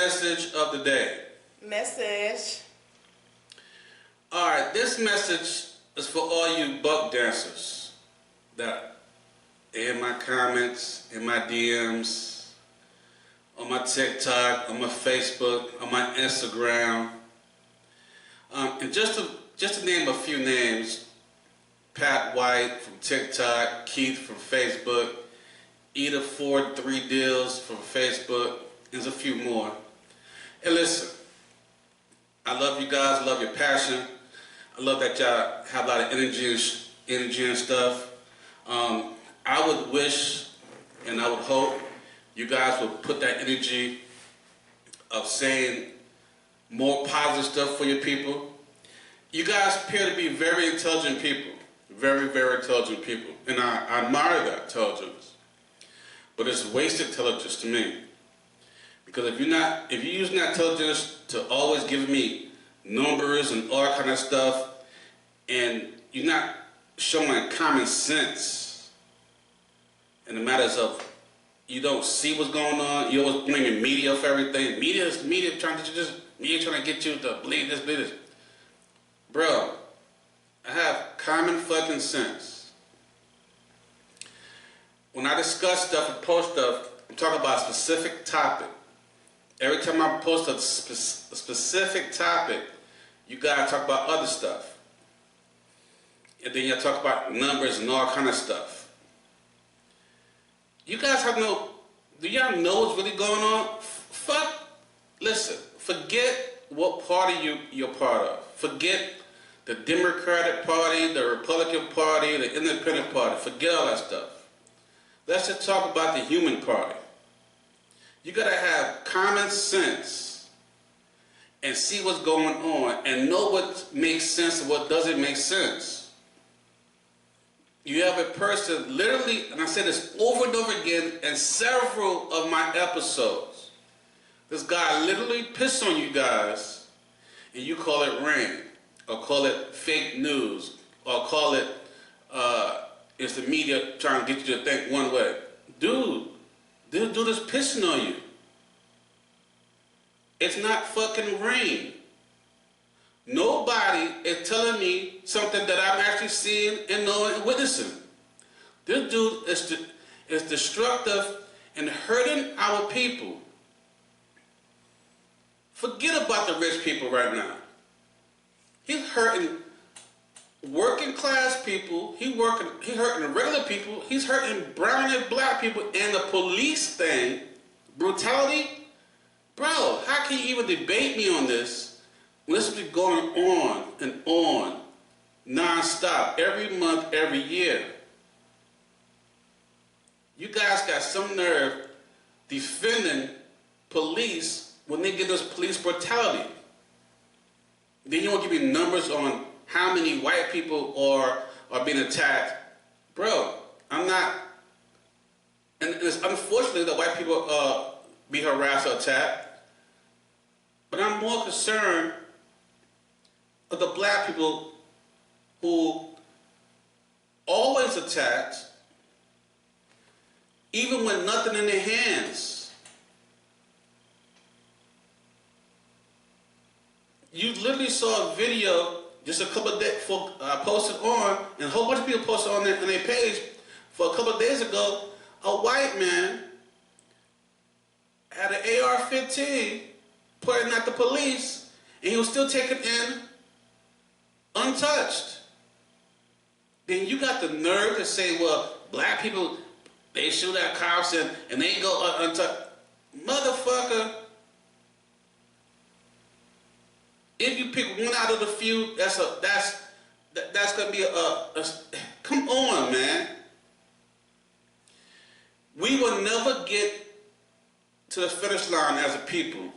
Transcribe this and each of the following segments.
message of the day. Message. Alright, this message is for all you buck dancers that in my comments, in my DMs, on my TikTok, on my Facebook, on my Instagram. And just to name a few names, Pat White from TikTok, Keith from Facebook, Eda Ford 3 Deals from Facebook, there's a few more. And listen, I love you guys, I love your passion. I love that y'all have a lot of energy and stuff. I would wish and I would hope you guys would put that energy of saying more positive stuff for your people. You guys appear to be very intelligent people. Very, very intelligent people. And I admire that intelligence. But it's wasted intelligence to me. Because if you're using that intelligence to always give me numbers and all that kind of stuff, and you're not showing common sense in the matters of you don't see what's going on, you always blaming media for everything. Media trying to get you to believe this. Bro, I have common fucking sense. When I discuss stuff and post stuff, I'm talking about a specific topic. Every time I post a specific topic, you gotta talk about other stuff. And then you talk about numbers and all kind of stuff. You guys do y'all know what's really going on? Listen, forget what party you're part of. Forget the Democratic Party, the Republican Party, the Independent Party. Forget all that stuff. Let's just talk about the human party. You gotta have common sense and see what's going on and know what makes sense and what doesn't make sense. You have a person literally, and I say this over and over again in several of my episodes. This guy literally pissed on you guys and you call it rain, or call it fake news, or call it it's the media trying to get you to think one way. Dude, this dude is pissing on you. It's not fucking rain. Nobody is telling me something that I'm actually seeing and knowing and witnessing. This dude is destructive and hurting our people. Forget about the rich people right now. He's hurting working class people, he's hurting regular people, he's hurting brown and black people, and the police thing, brutality. Bro, how can you even debate me on this when this has been going on and on, non-stop, every month, every year? You guys got some nerve defending police when they get this police brutality. Then you won't give me numbers on how many white people are being attacked. Bro, I'm not, and it's unfortunately that white people be harassed or attacked, but I'm more concerned of the black people who always attacked, even with nothing in their hands. You literally saw a video just a couple of days posted on, and a whole bunch of people posted on their page for a couple of days ago. A white man had an AR-15 pointing at the police, and he was still taken in untouched. Then you got the nerve to say, well, black people, they shoot at cops and they go untouched. Motherfucker, if you pick one out of the few, that's gonna be a come on, man. We will never get to the finish line as a people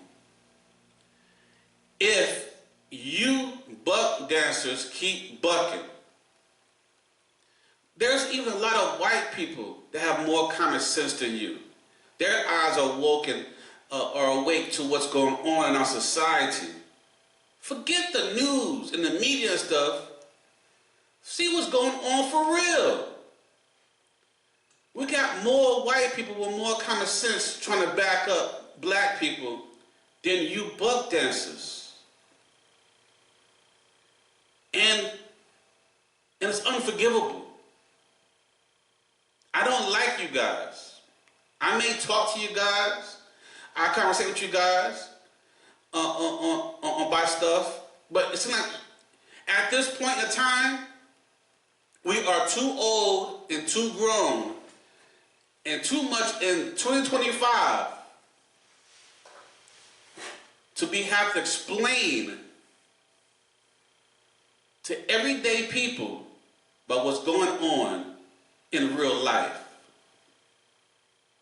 if you buck dancers keep bucking. There's even a lot of white people that have more common sense than you. Their eyes are awake to what's going on in our society. Forget the news and the media and stuff. See what's going on for real. We got more white people with more common sense trying to back up black people than you buck dancers. And it's unforgivable. I don't like you guys. I may talk to you guys. I conversate with you guys on by stuff. But it's not, at this point in time, we are too old and too grown and too much in 2025 to have to explain to everyday people about what's going on in real life.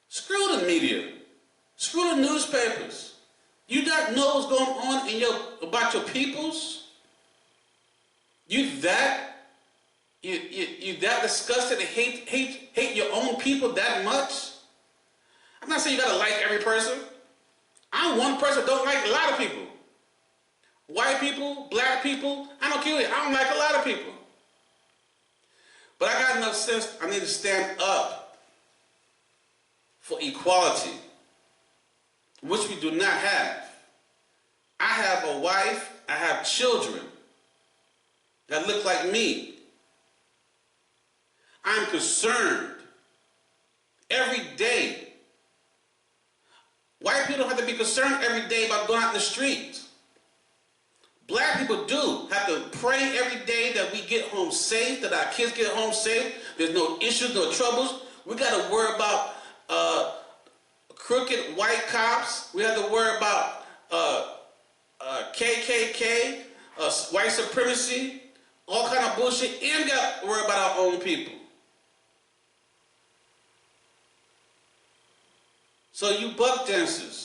Screw the media. Screw the newspapers. You not know what's going on about your peoples? You that disgusted and hate your own people that much? I'm not saying you gotta like every person. I'm one person that don't like a lot of people. White people, black people, I don't care. I don't like a lot of people. But I got enough sense, I need to stand up for equality, which we do not have. I have a wife, I have children that look like me. I'm concerned every day. White people don't have to be concerned every day about going out in the street. Black people do have to pray every day that we get home safe, that our kids get home safe. There's no issues, no troubles. We got to worry about crooked white cops. We have to worry about KKK, white supremacy, all kind of bullshit, and we got to worry about our own people. So you buck dancers,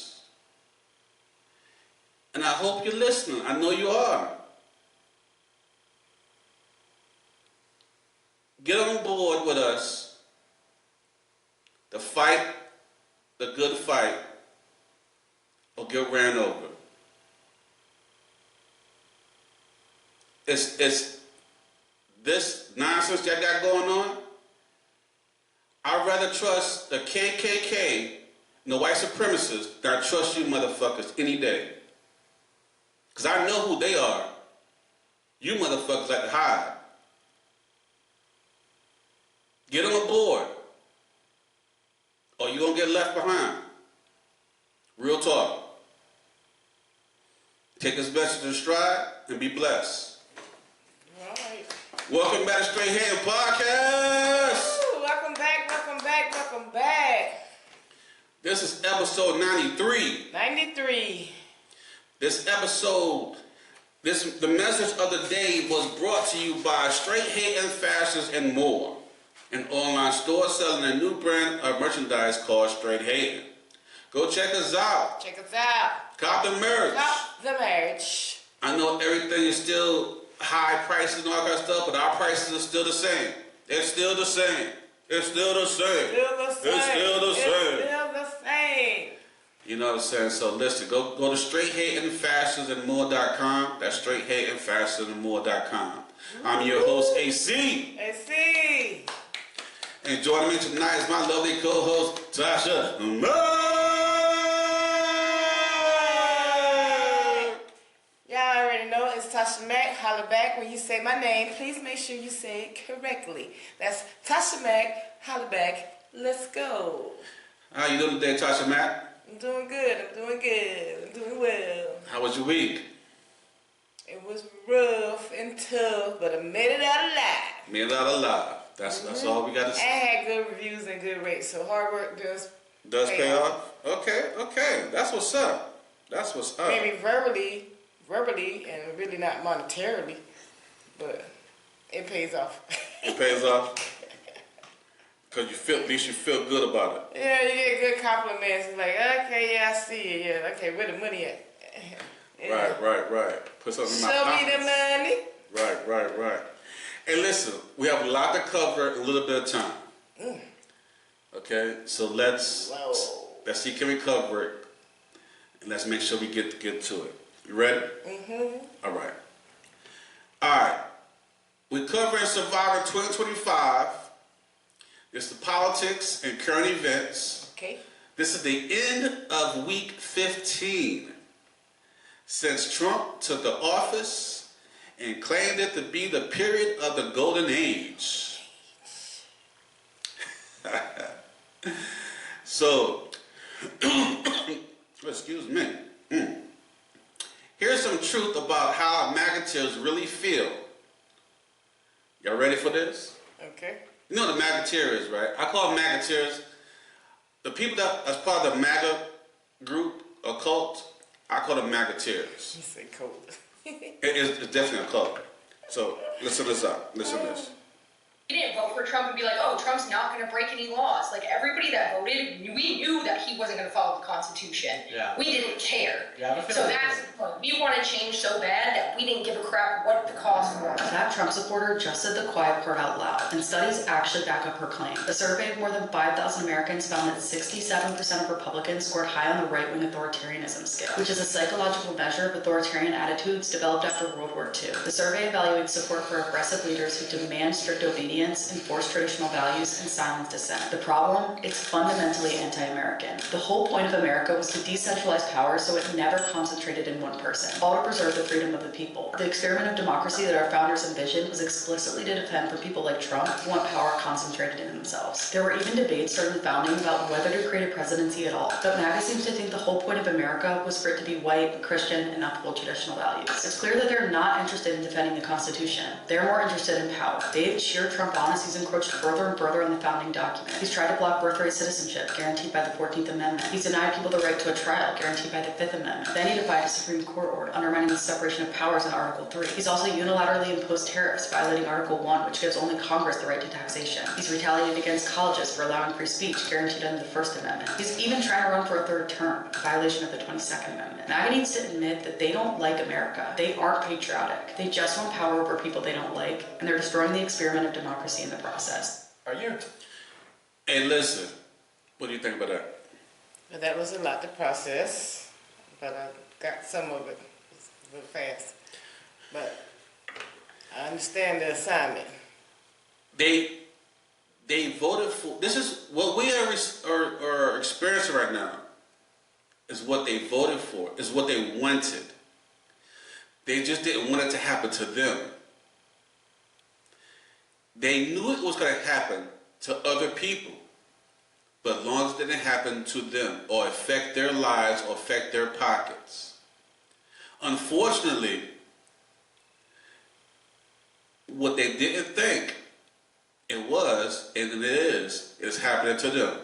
and I hope you're listening. I know you are. Get on board with us to fight the good fight or get ran over. It's this nonsense y'all got going on. I'd rather trust the KKK and the white supremacists than I trust you motherfuckers any day. Because I know who they are. You motherfuckers like to hide. Get on board, or you're going to get left behind. Real talk. Take this message in stride and be blessed. All right. Welcome back to Straight Hand Podcast. Woo, welcome back, welcome back, welcome back. This is episode 93. 93. This episode, the message of the day was brought to you by Straight Hating Fashions and More, an online store selling a new brand of merchandise called Straight Hating. Go check us out. Check us out. Cop the merch. Cop the merch. I know everything is still high prices and all that kind of stuff, but our prices are still the same. It's still the same. It's still the same. Still the same. It's still the same. It's still the same. You know what I'm saying? So listen, go to straighthatingfashionsandmore.com. That's straighthatingfashionsandmore.com. I'm your host, AC. AC. And joining me tonight is my lovely co-host, Tasha Mack. Y'all already know it's Tasha Mack. Holla back when you say my name. Please make sure you say it correctly. That's Tasha Mack. Holla back. Let's go. How you doing today, Tasha Mack? I'm doing good. I'm doing good. I'm doing well. How was your week? It was rough and tough, but I made it out alive. Made it out alive. That's all we got to I say. had good reviews and good rates, so hard work does Pay off? Okay. That's what's up. That's what's up. maybe verbally, and really not monetarily, but it pays off. It pays off. Because at least you feel good about it. Yeah, you get good compliments. It's like, okay, yeah, I see it. Yeah, okay, where the money at? Yeah. Right. Put something in my Show pockets. me the money. Right. Hey, listen, we have a lot to cover in a little bit of time. Okay, so let's see, can we cover it? And let's make sure we get to it. You ready? Mm-hmm. All right. We're covering Survivor 2025. It's the politics and current events. Okay. This is the end of week 15. since Trump took the office and claimed it to be the period of the golden age. So, excuse me. Here's some truth about how MAGATeers really feel. Y'all ready for this? Okay. You know what a MAGATeer is, right? I call them MAGATeers. The people that's part of the MAGA group or cult, I call them MAGATeers. You say cold. It's definitely a cult. So listen this up. Listen to this. We didn't vote for Trump and be like, oh, Trump's not going to break any laws. Like, everybody that voted, we knew that he wasn't going to follow the Constitution. Yeah. We didn't care. Yeah, so that's the point. We want to change so bad that we didn't give a crap what the cost was. That Trump supporter just said the quiet part out loud, and studies actually back up her claim. A survey of more than 5,000 Americans found that 67% of Republicans scored high on the right-wing authoritarianism scale, which is a psychological measure of authoritarian attitudes developed after World War II. The survey evaluates support for aggressive leaders who demand strict obedience, enforce traditional values, and silence dissent. The problem? It's fundamentally anti-American. The whole point of America was to decentralize power so it never concentrated in one person, all to preserve the freedom of the people. The experiment of democracy that our founders envisioned was explicitly to defend from people like Trump who want power concentrated in themselves. There were even debates during the founding about whether to create a presidency at all, but MAGA seems to think the whole point of America was for it to be white, Christian, and uphold traditional values. It's clear that they're not interested in defending the Constitution. They're more interested in power. They've cheered Trump on as he's encroached further and further on the founding document. He's tried to block birthright citizenship, guaranteed by the 14th Amendment. He's denied people the right to a trial, guaranteed by the 5th Amendment. Then he defied a Supreme Court order, undermining the separation of powers in Article 3. He's also unilaterally imposed tariffs, violating Article 1, which gives only Congress the right to taxation. He's retaliated against colleges for allowing free speech, guaranteed under the First Amendment. He's even trying to run for a third term, a violation of the 22nd Amendment. MAGA needs to admit that they don't like America. They aren't patriotic. They just want power over people they don't like, and they're destroying the experiment of democracy in the process. Are you? Hey, listen. What do you think about that? Well, that was a lot to process, but I got some of it a little fast. But I understand the assignment. They voted for. This is what we are experiencing right now. Is what they voted for. Is what they wanted. They just didn't want it to happen to them. They knew it was going to happen to other people, but as long as it didn't happen to them or affect their lives or affect their pockets. Unfortunately, what they didn't think it was, and it is happening to them.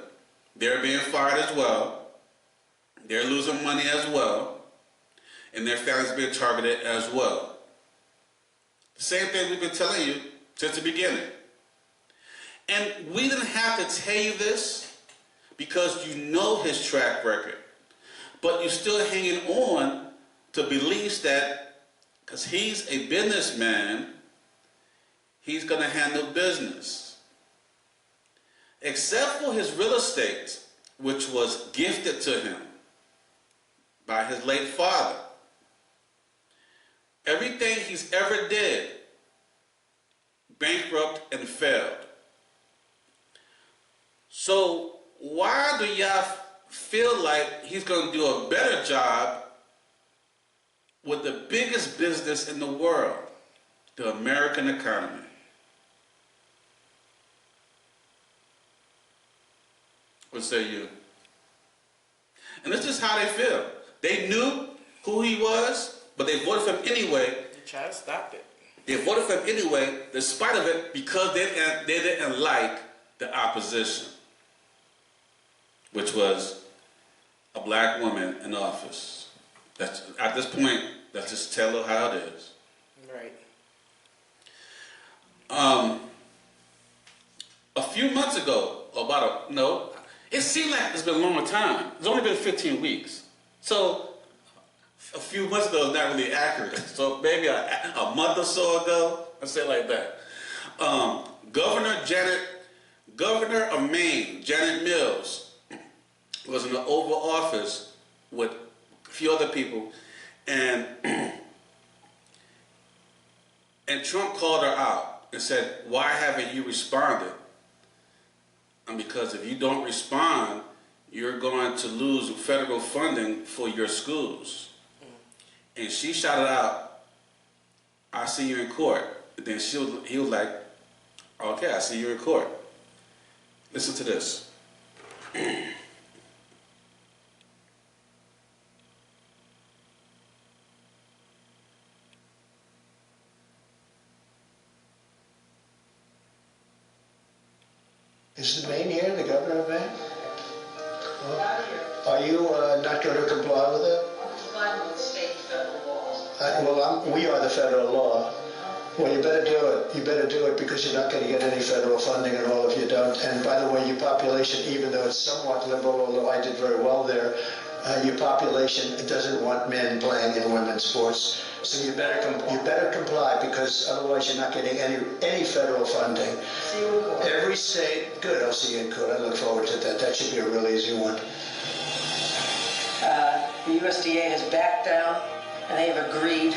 They're being fired as well. They're losing money as well. And their families being targeted as well. The same thing we've been telling you since the beginning. And we didn't have to tell you this because you know his track record. But you're still hanging on to beliefs that because he's a businessman, he's going to handle business. Except for his real estate, which was gifted to him by his late father. Everything he's ever did, bankrupt and failed. So why do y'all feel like he's going to do a better job with the biggest business in the world, the American economy? What say you? And this is how they feel. They knew who he was, but they voted for him anyway. You try to stop it. They voted for him anyway, despite of it, because they didn't like the opposition, which was a black woman in office. That's, at this point, let's just tell her how it is. Right. A few months ago, it seemed like it's been a long time. It's only been 15 weeks. So a few months ago is not really accurate. So maybe a month or so ago, let's say it like that. Governor of Maine, Janet Mills, was in the Oval Office with a few other people, and Trump called her out and said, "Why haven't you responded?" And because if you don't respond, you're going to lose federal funding for your schools. and she shouted out, "I see you in court." And then he was like, "Okay, I see you in court." Listen to this. Is the Maine here, the governor of Maine? Are you not going to comply with it? Complying with state and federal laws. We are the federal law. Well, you better do it. You better do it because you're not going to get any federal funding and all if you don't. And by the way, your population, even though it's somewhat liberal, although I did very well there, your population doesn't want men playing in women's sports. So you better comply because otherwise you're not getting any federal funding. See you in court. Every state, good, I'll see you in court. I look forward to that. That should be a real easy one. The USDA has backed down and they have agreed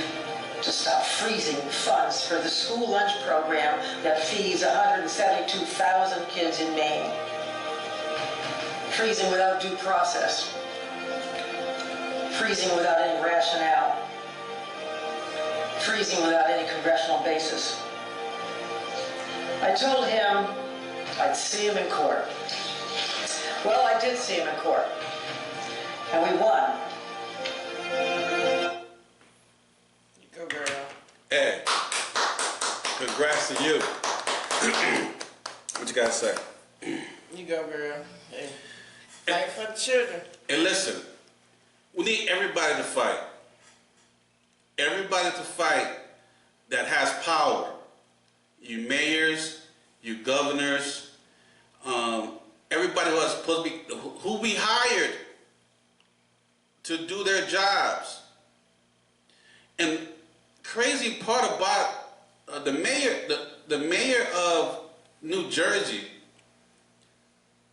to stop freezing funds for the school lunch program that feeds 172,000 kids in Maine. Freezing without due process. Freezing without any rationale. Freezing without any congressional basis. I told him I'd see him in court. Well, I did see him in court. And we won. Go girl. Hey, congrats to you. What you gotta say? You go girl. Hey. Fight for the children. And listen, we need everybody to fight. Everybody to fight that has power. You mayors, you governors, everybody who is supposed to be, who we hired to do their jobs. And crazy part about the mayor of New Jersey,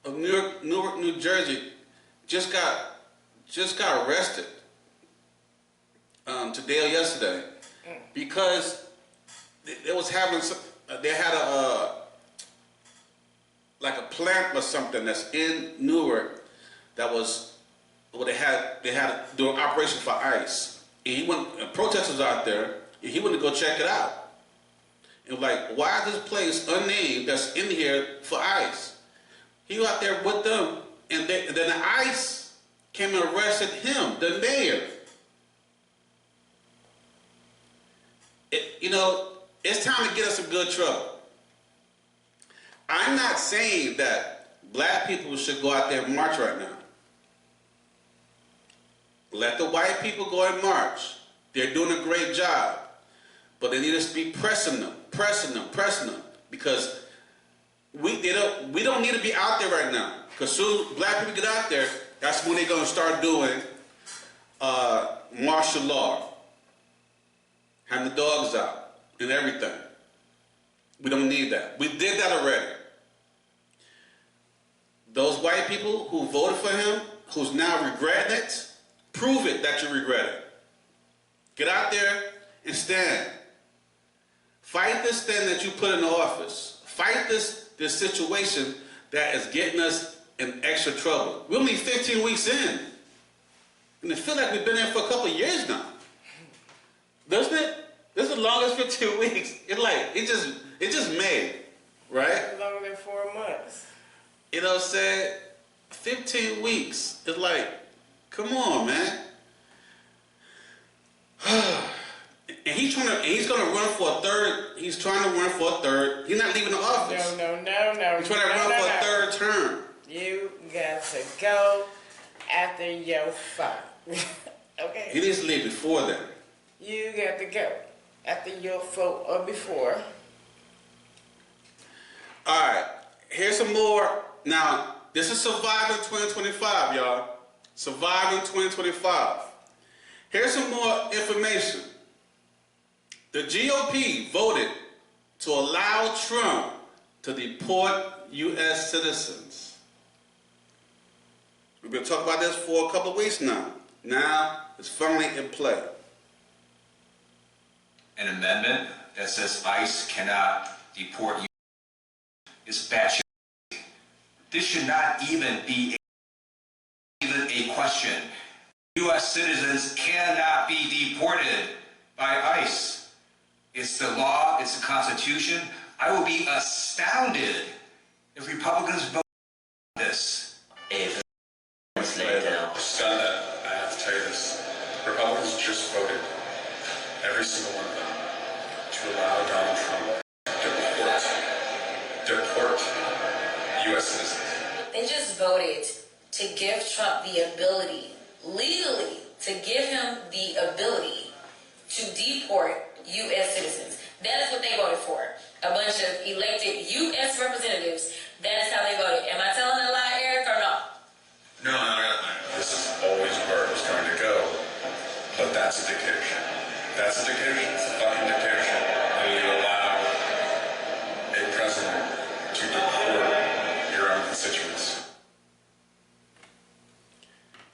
of Newark, New Jersey, just got arrested today or yesterday because they was having they had like a plant or something that's in Newark that was where they had doing operation for ICE. And he went, protesters out there, and he went to go check it out. And like, why is this place unnamed that's in here for ICE? He was out there with them, and then the ICE came and arrested him, the mayor. It's time to get us in good trouble. I'm not saying that black people should go out there and march right now. Let the white people go and march. They're doing a great job. But they need us to be pressing them, because we don't need to be out there right now. Because soon black people get out there, that's when they're going to start doing martial law. Having the dogs out and everything. We don't need that. We did that already. Those white people who voted for him, who's now regretting it, prove it that you regret it. Get out there and stand. Fight this thing that you put in office. Fight this situation that is getting us in extra trouble. We're only 15 weeks in. And it feels like we've been there for a couple of years now. Doesn't it? This is the longest 15 weeks. It's like, it just made, right? Longer than 4 months. You know what I'm saying? 15 weeks. It's like, come on, man. And he's trying to run for a third. He's trying to run for a third. He's not leaving the office. No. He's trying to run for a third term. You got to go after your fight. Okay? He needs to leave before then. You got to go after your vote or before. All right. Here's some more. Now, this is Surviving 2025, y'all. Surviving 2025. Here's some more information. The GOP voted to allow Trump to deport U.S. citizens. We've been talking about this for a couple of weeks now. Now, it's finally in play. An amendment that says ICE cannot deport you is batshit. This should not even be a question. U.S. citizens cannot be deported by ICE. It's the law, it's the Constitution. I will be astounded if Republicans vote on this. Scott, I have to tell you this. Republicans just voted, every single one of them, to allow Donald Trump to deport U.S. citizens. They just voted to give Trump the ability, legally, to give him the ability to deport U.S. citizens. That is what they voted for. A bunch of elected U.S. representatives. That is how they voted. Am I telling a lie, Eric, or no? No, this is always where it was going to go. But that's a dictatorship. That's a dictatorship. It's a fucking dictatorship. And you allow a president to deport your own constituents.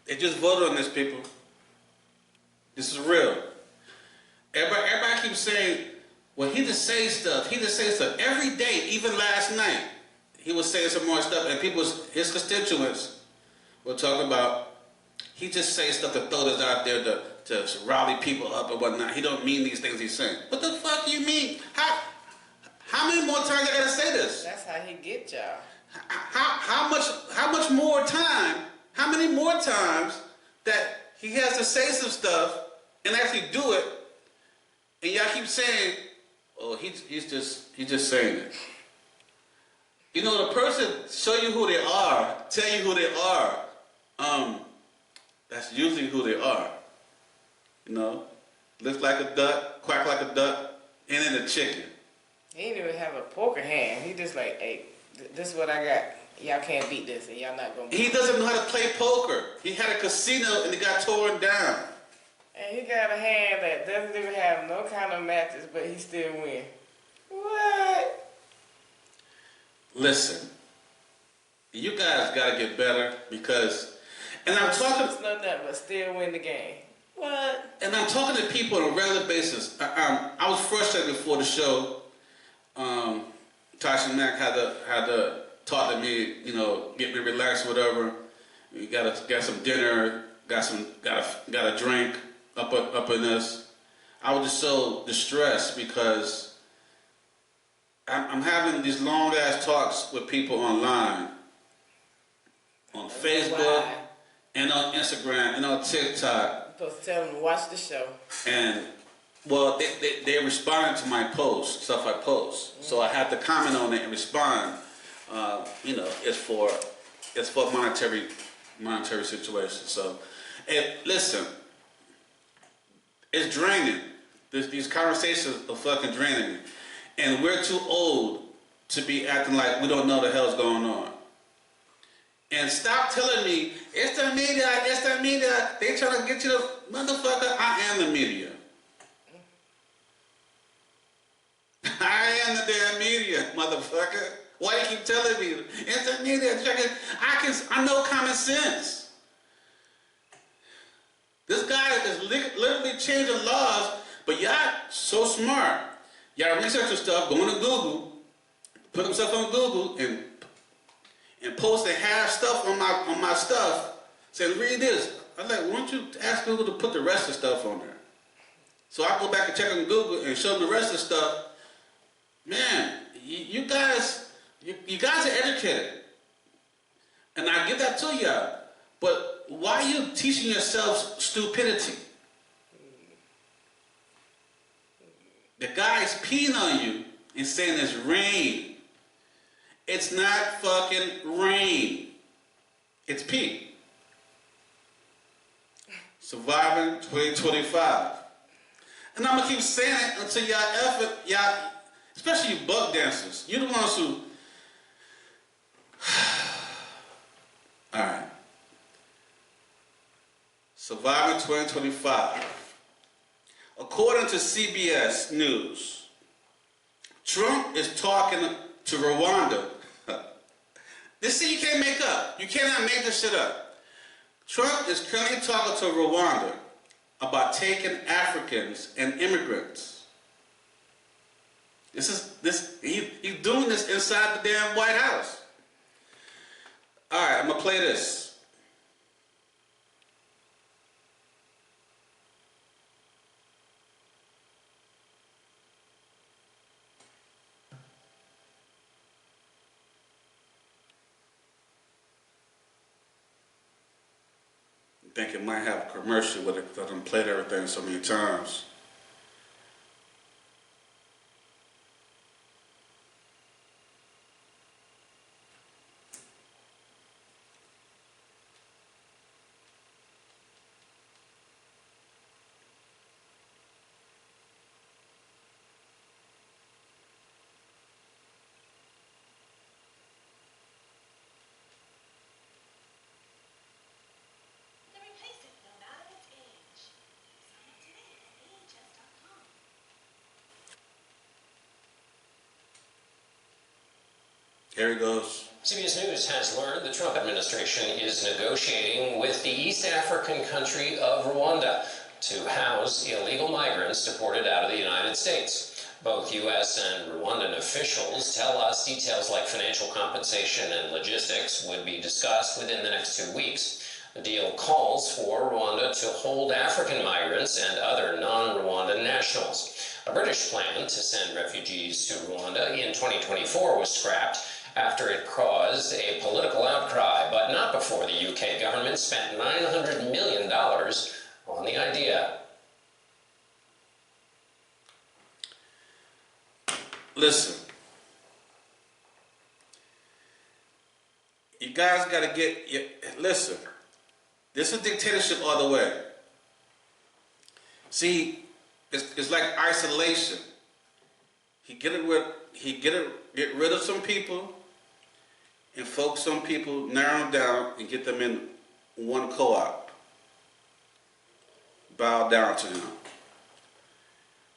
They just voted on this, people. This is real. Everybody keeps saying, well, he just say stuff. He just say stuff. Every day, even last night, he was saying some more stuff, and his constituents will talk about, he just say stuff to throw this out there to rally people up and whatnot. He don't mean these things he's saying. What the fuck you mean? How many more times I gotta say this? That's how he get y'all. How much more time? How many more times that he has to say some stuff and actually do it, and y'all keep saying, "Oh, he's just saying it." You know, the person show you who they are, tell you who they are. That's usually who they are. You know, looks like a duck, quack like a duck, and then a chicken. He didn't even have a poker hand. He just like, hey, this is what I got. Y'all can't beat this, and y'all not gonna beat He doesn't know how to play poker. He had a casino and it got torn down. And he got a hand that doesn't even have no kind of matches, but he still win. What? Listen, you guys gotta get better because, and I'm talking. It's no nothing but still win the game. What? And I'm talking to people on a regular basis. I was frustrated before the show. Tasha Mack had to talk to me, you know, get me relaxed, whatever. You got some dinner, got a drink up in this. I was just so distressed because I'm having these long ass talks with people online, on Facebook, and on Instagram, and on TikTok. You're supposed to tell them to watch the show. And well, they responded to my post, stuff I post. So I had to comment on it and respond. You know, it's for monetary situation. So, listen, it's draining. These conversations are fucking draining me, and we're too old to be acting like we don't know the hell's going on. And stop telling me it's the media. It's the media. They trying to get you to motherfucker. I am the media. I am the damn media, motherfucker. Why you keep telling me? It's the media. I know common sense. This guy is literally changing laws, but y'all so smart. Y'all research your stuff, going to Google, put himself on Google, and post and have stuff on my stuff, saying, read this. I'm like, why don't you ask Google to put the rest of the stuff on there? So I go back and check on Google and show them the rest of the stuff. Man, you guys are educated, and I give that to y'all. But why are you teaching yourselves stupidity? The guy's peeing on you and saying it's rain. It's not fucking rain. It's pee. Surviving 2025. And I'm gonna keep saying it until y'all, especially you buck dancers, you the ones who. Alright. Surviving 2025. According to CBS News, Trump is talking to Rwanda. This shit you can't make up. You cannot make this shit up. Trump is currently talking to Rwanda about taking Africans and immigrants. He's doing this inside the damn White House. All right, I'm gonna play this. think it might have a commercial with it because I've played everything so many times. Here he goes. CBS News has learned the Trump administration is negotiating with the East African country of Rwanda to house illegal migrants deported out of the United States. Both U.S. and Rwandan officials tell us details like financial compensation and logistics would be discussed within the next 2 weeks. The deal calls for Rwanda to hold African migrants and other non-Rwandan nationals. A British plan to send refugees to Rwanda in 2024 was scrapped after it caused a political outcry, but not before the UK government spent $900 million on the idea. Listen, you guys got to listen, this is dictatorship all the way. See, it's like isolation. Get rid of some people and focus on people, narrow them down, and get them in one co-op. Bow down to him.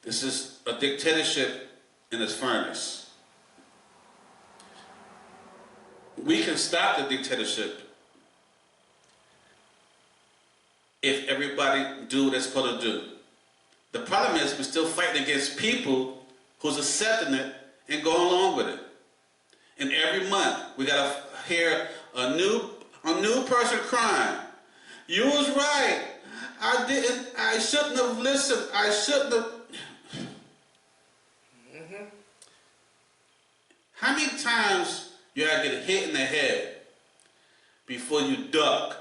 This is a dictatorship in its finest. We can stop the dictatorship if everybody do what they're supposed to do. The problem is we're still fighting against people who's accepting it and going along with it. And every month we gotta hear a new person crying. You was right. I shouldn't have listened. I shouldn't have. How many times you gotta get hit in the head before you duck?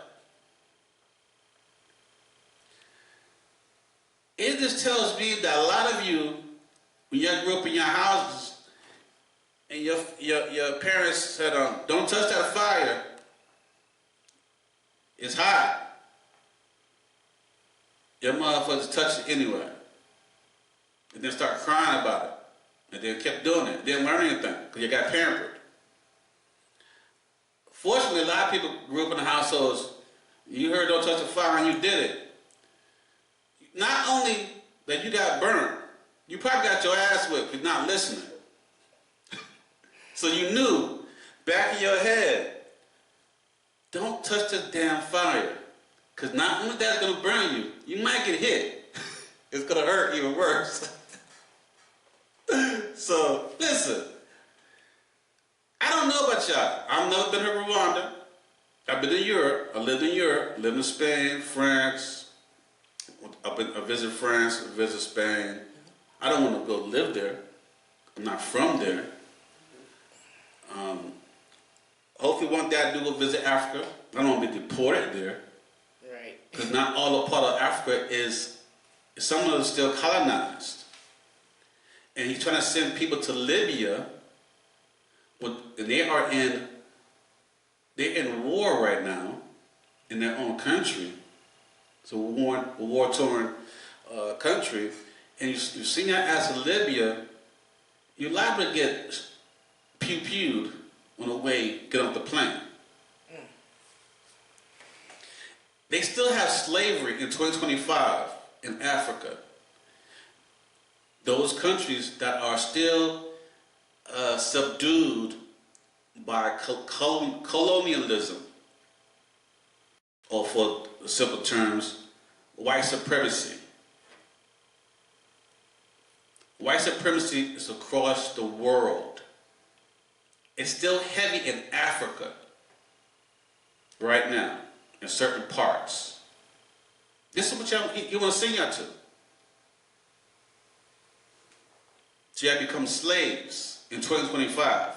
It just tells me that a lot of you, when you grew up in your houses and your parents said, don't touch that fire, it's hot. Your motherfuckers touched it anyway. And then start crying about it. And then kept doing it. Didn't learn anything because you got pampered. Fortunately, a lot of people grew up in households, you heard don't touch the fire and you did it. Not only that you got burnt, you probably got your ass whipped for not listening. So you knew, back in your head, don't touch this damn fire. Because not only that's going to burn you, you might get hit. It's going to hurt even worse. So, listen. I don't know about y'all. I've never been to Rwanda. I've been in Europe. I lived in Europe. Lived in Spain, France. I visit France, I visit Spain. I don't want to go live there. I'm not from there. Hopefully one day I do go visit Africa. I don't want to be deported there. Right. Because not all the part of Africa is, some of it is still colonized. And he's trying to send people to Libya, and they're in war right now in their own country. It's a war-torn country, and you sing that as Libya, you're liable to get pew-pewed on the way get off the plane. They still have slavery in 2025 in Africa. Those countries that are still subdued by colonialism, or for simple terms, white supremacy. White supremacy is across the world. It's still heavy in Africa right now, in certain parts. This is what you want to sing out to. So you have to become slaves in 2025.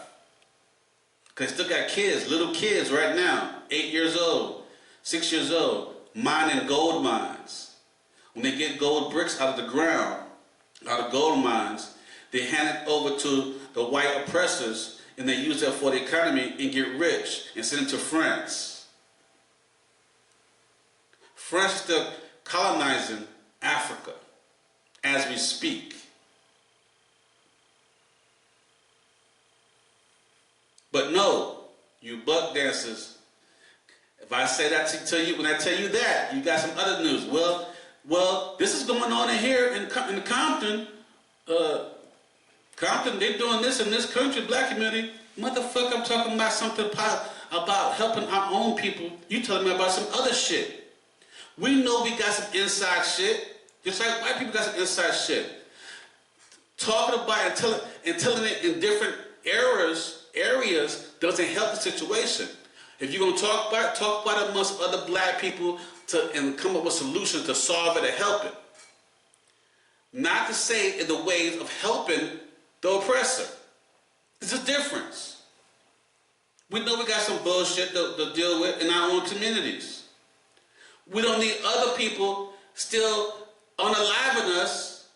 Because they still got kids, little kids right now, 8 years old, 6 years old, mining gold mines. When they get gold bricks out of the ground, out of gold mines, they hand it over to the white oppressors, and they use that for the economy and get rich and send it to France. France is still colonizing Africa as we speak. But no, you buck dancers, if I say that to you, when I tell you that, you got some other news. Well, this is going on in here in the Compton. Compton, they're doing this in this country, black community. Motherfucker, I'm talking about something about helping our own people. You telling me about some other shit. We know we got some inside shit, just like white people got some inside shit. Talking about and telling it in different areas doesn't help the situation. If you're gonna talk about it amongst other black people and come up with solutions to solve it and help it. Not to say in the ways of helping the oppressor. There's a difference. We know we got some bullshit to deal with in our own communities. We don't need other people still unaliving us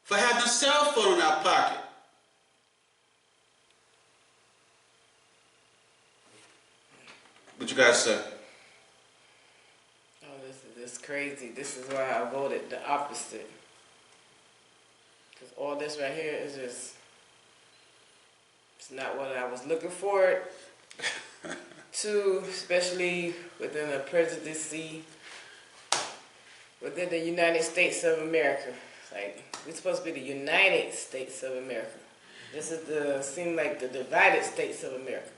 for having a cell phone in our pocket. What you guys say? Oh, this is crazy. This is why I voted the opposite. Because all this right here is just, it's not what I was looking for to, especially within a presidency, within the United States of America. It's like, we're supposed to be the United States of America. This is seem like the divided states of America.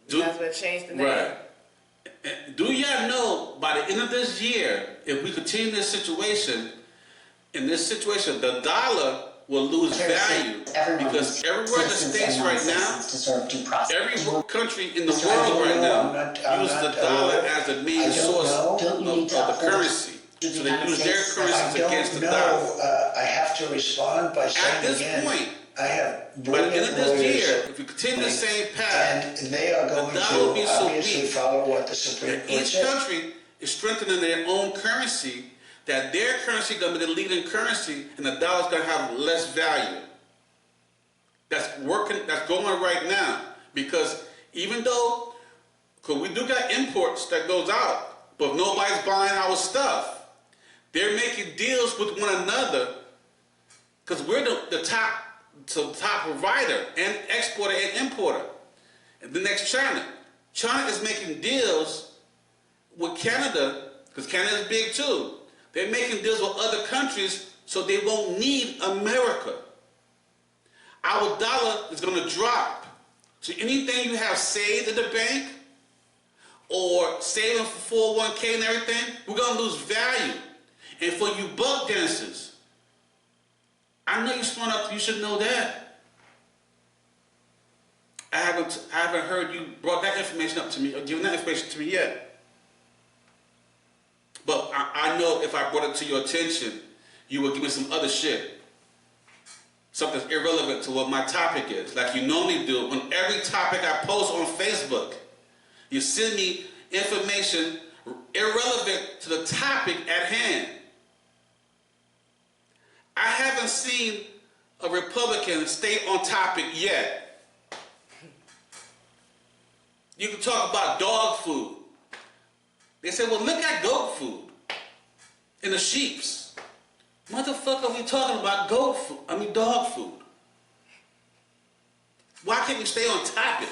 That's what changed the name. Right. Do y'all know by the end of this year, if we continue this situation, the dollar will lose value because everywhere in the states right now, every country in the world right now uses the dollar as the main source of the currency. So they use their currencies against the dollar. I have to respond by saying again, at this point, I have by the end of this lawyers, year, if we continue the same path, and they are going the dollar will be to so obviously weak. follow what the Supreme And Court each said. country is strengthening their own currency, that their currency is going to be the leading currency, and the dollar is going to have less value. That's working. That's going on right now. Because even though, because we do got imports that goes out, but nobody's buying our stuff. They're making deals with one another because we're the top provider and exporter and importer. And the next China. China is making deals with Canada, because Canada is big too. They're making deals with other countries so they won't need America. Our dollar is going to drop. So anything you have saved in the bank or saving for 401k and everything, we're going to lose value. And for you buck dancers, I know you're smart enough, you should know that. I haven't heard you brought that information up to me or given that information to me yet. But I know if I brought it to your attention, you would give me some other shit. Something irrelevant to what my topic is, like you normally do on every topic I post on Facebook. You send me information irrelevant to the topic at hand. I haven't seen a Republican stay on topic yet. You can talk about dog food. They say, well, look at goat food and the sheeps. Motherfucker, we talking about goat food, dog food. Why can't we stay on topic?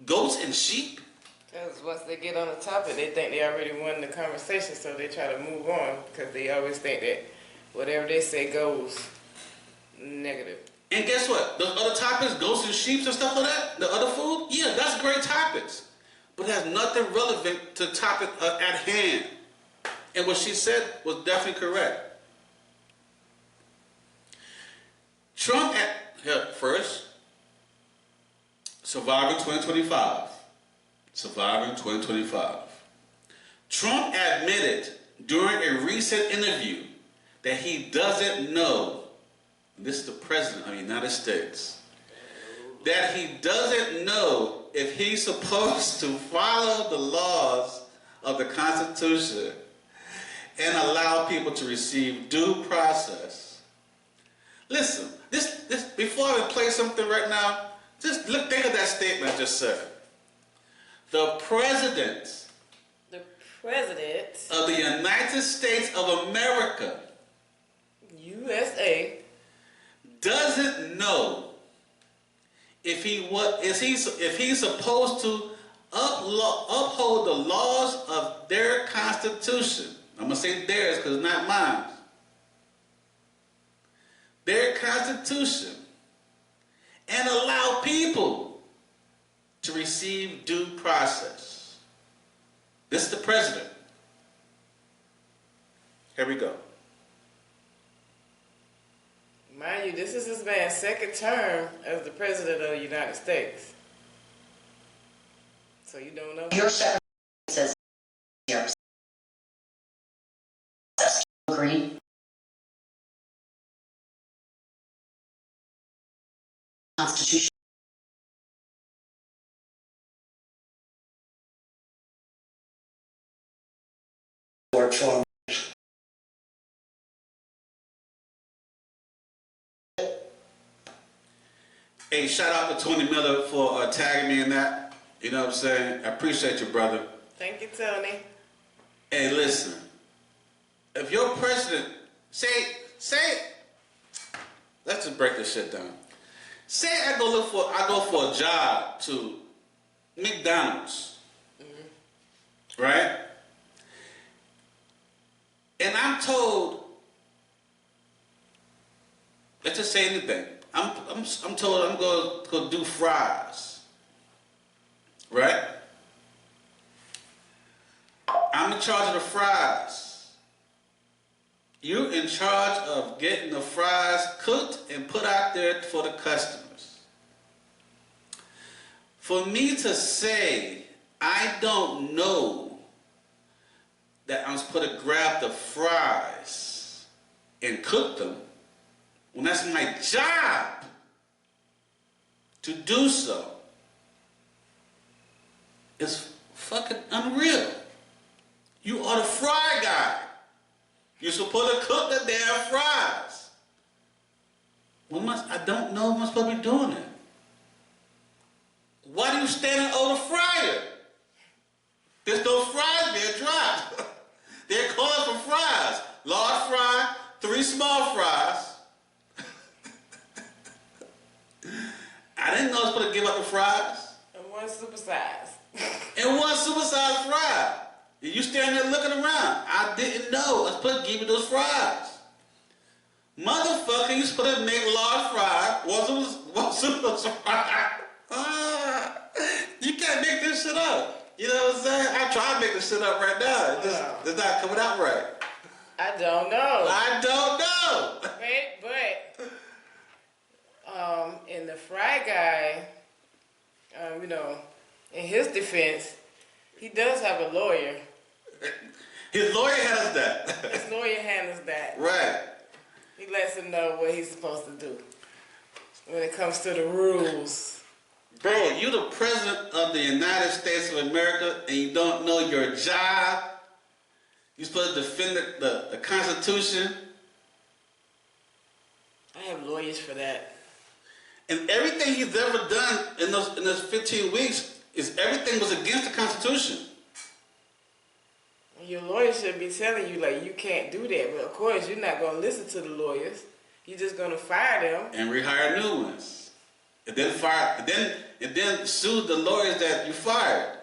Goats and sheep? Because once they get on the topic, they think they already won the conversation, so they try to move on because they always think that whatever they say goes negative. And guess what? Those other topics, goats and sheep and stuff like that, the other food, yeah, that's great topics. But it has nothing relevant to the topic at hand. And what she said was definitely correct. Trump first, surviving 2025. Surviving 2025. Trump admitted during a recent interview that he doesn't know, this is the President of the United States, that he doesn't know if he's supposed to follow the laws of the Constitution and allow people to receive due process. Listen, this before I play something right now, just think of that statement I just said. The President of the United States of America, USA, doesn't know if he's supposed to uphold the laws of their Constitution. I'm gonna say theirs because it's not mine. Their Constitution, and allow people to receive due process. This is the president. Here we go. Mind you, this is this man's second term as the president of the United States. So you don't know? Your secretary says yes. Agree. Constitution. Work for Hey, shout out to Tony Miller for tagging me in that. You know what I'm saying? I appreciate you, brother. Thank you, Tony. Hey, listen. If your president, say, let's just break this shit down. Say I go for a job to McDonald's, right? And I'm told, let's just say anything. I'm told I'm going to do fries, right? I'm in charge of the fries. You're in charge of getting the fries cooked and put out there for the customers. For me to say I don't know that I'm supposed to grab the fries and cook them, when that's my job to do so, it's fucking unreal. You are the fry guy. You're supposed to cook the damn fries. I don't know if I'm supposed to be doing it. Why do you stand over the fryer? There's no fries there, dry. They're calling for fries. Large fry, 3 small fries. I didn't know I was supposed to give up the fries. And 1 supersize. And 1 supersized fry. And you standing there looking around. I didn't know I was supposed to give you those fries. Motherfucker, you supposed to make large fries. 1 supersized fry. You can't make this shit up. You know what I'm saying? I try to make this shit up right now. It's not coming out right. I don't know. I don't know. But in the fry guy, you know, in his defense, he does have a lawyer. His lawyer handles that. His lawyer handles that. Right. He lets him know what he's supposed to do when it comes to the rules. Bro, you the president of the United States of America and you don't know your job? You're supposed to defend the Constitution? I have lawyers for that. And everything he's ever done in those 15 weeks everything was against the Constitution. Your lawyer should be telling you, like, you can't do that. But of course, you're not going to listen to the lawyers. You're just going to fire them. And rehire new ones. And then sue the lawyers that you fired.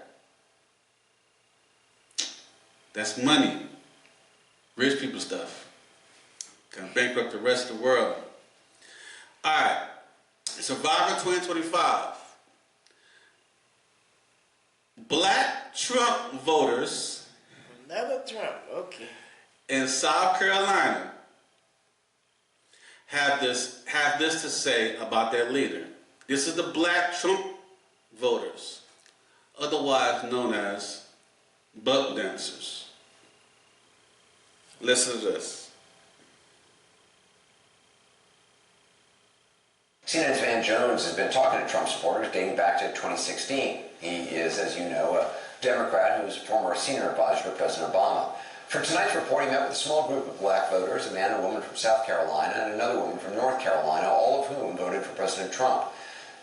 That's money. Rich people stuff. Can bankrupt the rest of the world. Alright. Survivor 2025. Black Trump voters. Another Trump, okay. In South Carolina have this to say about their leader. This is the Black Trump voters, otherwise known as buck dancers. Listen to this. CNN's Van Jones has been talking to Trump supporters dating back to 2016. He is, as you know, Democrat who is a former senior advisor to President Obama. For tonight's report, he met with a small group of black voters, a man and a woman from South Carolina and another woman from North Carolina, all of whom voted for President Trump.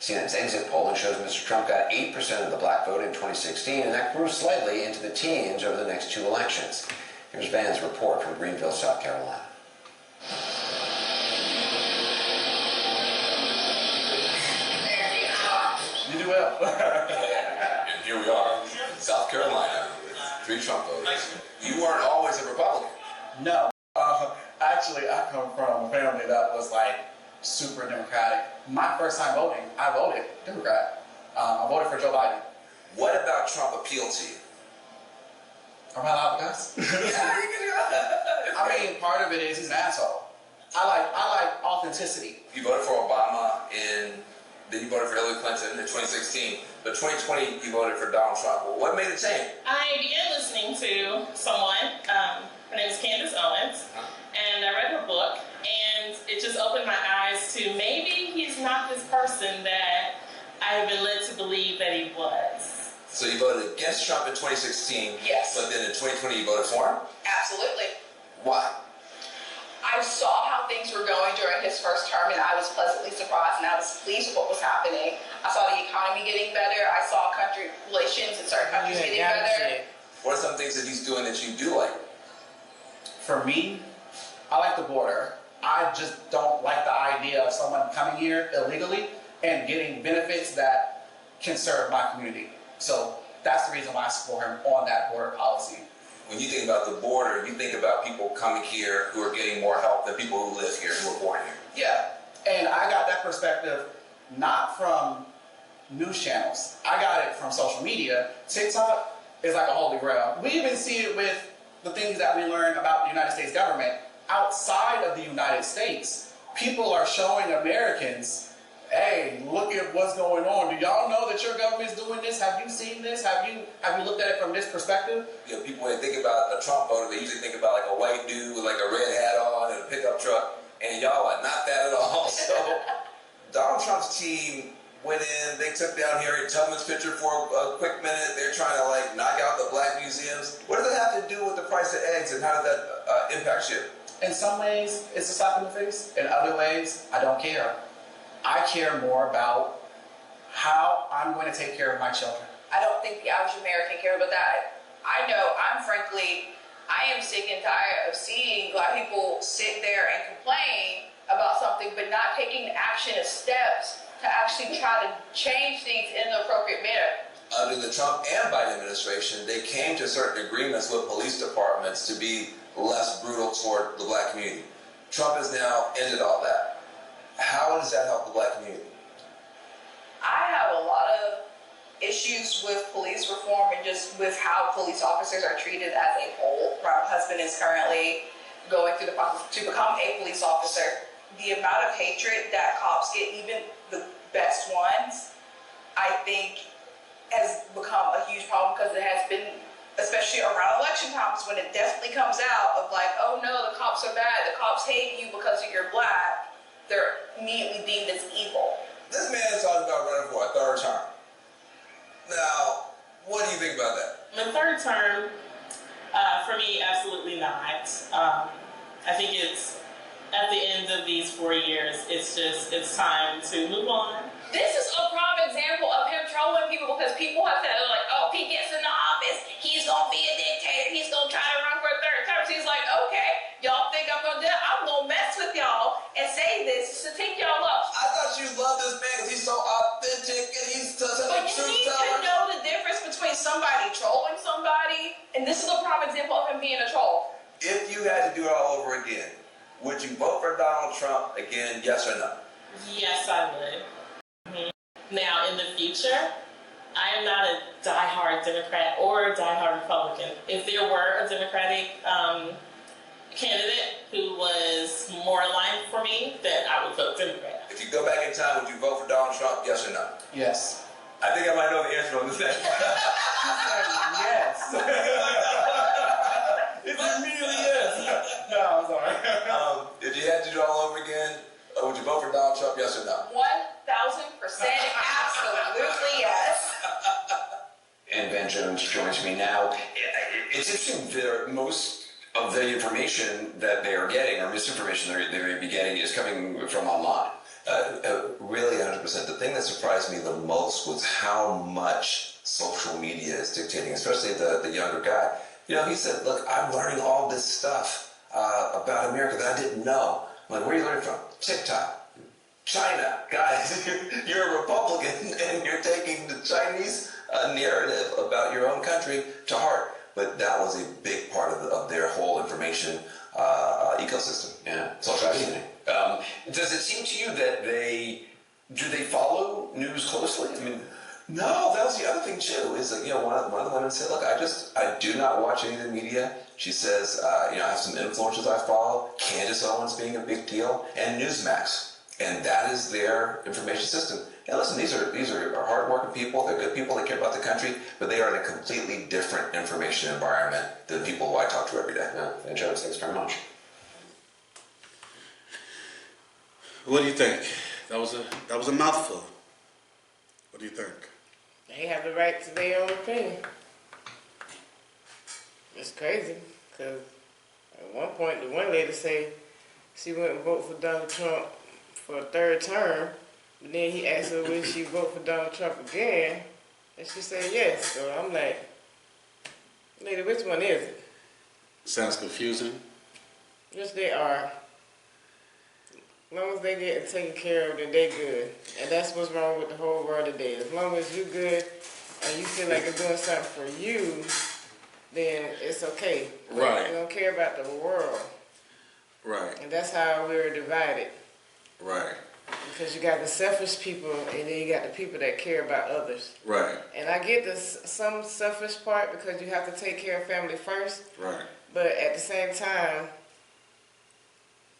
CNN's exit polling shows Mr. Trump got 8% of the black vote in 2016, and that grew slightly into the teens over the next 2 elections. Here's Van's report from Greenville, South Carolina. You do well. And here we are, South Carolina, 3 Trump voters. You weren't always a Republican. No. Actually, I come from a family that was like super Democratic. My first time voting, I voted Democrat. I voted for Joe Biden. What about Trump appealed to you? Am I allowed to cuss? I mean, part of it is he's an asshole. I like authenticity. You voted for Obama then you voted for Hillary Clinton in 2016, but 2020 you voted for Donald Trump. Well, what made it change? I began listening to someone, her name is Candace Owens, and I read her book, and it just opened my eyes to maybe he's not this person that I have been led to believe that he was. So you voted against Trump in 2016, Yes. but then in 2020 you voted for him? Absolutely. Why? I saw how things were going during his first term, and I was pleasantly surprised, and I was pleased with what was happening. I saw the economy getting better. I saw country relations in certain countries getting better. What are some things that he's doing that you do like? For me, I like the border. I just don't like the idea of someone coming here illegally and getting benefits that can serve my community. So that's the reason why I support him on that border policy. When you think about the border, you think about people coming here who are getting more help than people who live here, who were born here. Yeah, and I got that perspective not from news channels. I got it from social media. TikTok is like a holy grail. We even see it with the things that we learn about the United States government. Outside of the United States, people are showing Americans, hey, look at what's going on. Do y'all know that your government's doing this? Have you seen this? Have you looked at it from this perspective? You know, people, when they think about a Trump voter, they usually think about like a white dude with like a red hat on and a pickup truck, and y'all are not that at all. So Donald Trump's team went in, they took down Harriet Tubman's picture for a quick minute. They're trying to like knock out the black museums. What does that have to do with the price of eggs, and how does that impact you? In some ways, it's a slap in the face. In other ways, I don't care. I care more about how I'm going to take care of my children. I don't think the average American cares about that. I know I am sick and tired of seeing black people sit there and complain about something but not taking action and steps to actually try to change things in the appropriate manner. Under the Trump and Biden administration, they came to certain agreements with police departments to be less brutal toward the black community. Trump has now ended all that. How does that help the black community? I have a lot of issues with police reform and just with how police officers are treated as a whole. My husband is currently going through the process to become a police officer. The amount of hatred that cops get, even the best ones, I think has become a huge problem because it has been, especially around election times, when it definitely comes out of like, oh no, the cops are bad, the cops hate you because you're black, they're immediately deemed as evil. This man is talking about running for a third term. Now, what do you think about that? The third term, for me, absolutely not. I think it's, at the end of these 4 years, it's time to move on. This is a prime example of him trolling people because people have said, like, oh, if he gets in the office, he's going to be a dictator. He's going to try to run for a third term. So he's like, okay, y'all think I'm going to do that? I'm going to mess with y'all and say this to take y'all up. I thought you loved this man because he's so authentic and he's such a But you truth need teller. to know the difference between somebody trolling somebody, and this is a prime example of him being a troll. If you had to do it all over again, would you vote for Donald Trump again, yes or no? Yes, I would. Now, in the future, I am not a diehard Democrat or a diehard Republican. If there were a Democratic candidate who was more aligned for me, then I would vote Democrat. If you go back in time, would you vote for Donald Trump, yes or no? Yes. I think I might know the answer on this thing. Yes. It's immediately yes. No, I'm sorry. If you had to do it all over again, would you vote for Donald Trump, yes or no? 1,000% absolutely yes. And Van Jones joins interesting. Most of the information that they are getting, or misinformation they may be getting, is coming from online. Really, 100%. The thing that surprised me the most was how much social media is dictating, especially the younger guy. You know, he said, look, I'm learning all this stuff about America that I didn't know. I'm like, where are you learning from? TikTok. China. Guys, you're a Republican and you're taking the Chinese narrative about your own country to heart. But that was a big part of their whole information ecosystem. Yeah, Social media. Does it seem to you that do they follow news closely? I mean, No, that was the other thing too. Is like, you know, one of the women said, "Look, I do not watch any of the media." She says, "You know, I have some influencers I follow. Candace Owens being a big deal, and Newsmax, and that is their information system." And listen, these are hardworking people. They're good people. They care about the country, but they are in a completely different information environment than people who I talk to every day. yeah, and Joe, thanks very much. What do you think? That was a mouthful. What do you think? They have the right to their own opinion. It's crazy, because at one point the one lady said she wouldn't vote for Donald Trump for a third term, but then he asked her would she vote for Donald Trump again, and she said yes. So I'm like, lady, which one is it? Sounds confusing. Yes, they are. As long as they get taken care of, then they good. And that's what's wrong with the whole world today. As long as you good and you feel like it's doing something for you, then it's okay. Right. You don't care about the world. Right. And that's how we're divided. Right. Because you got the selfish people and then you got the people that care about others. Right. And I get this some selfish part because you have to take care of family first. Right. But at the same time,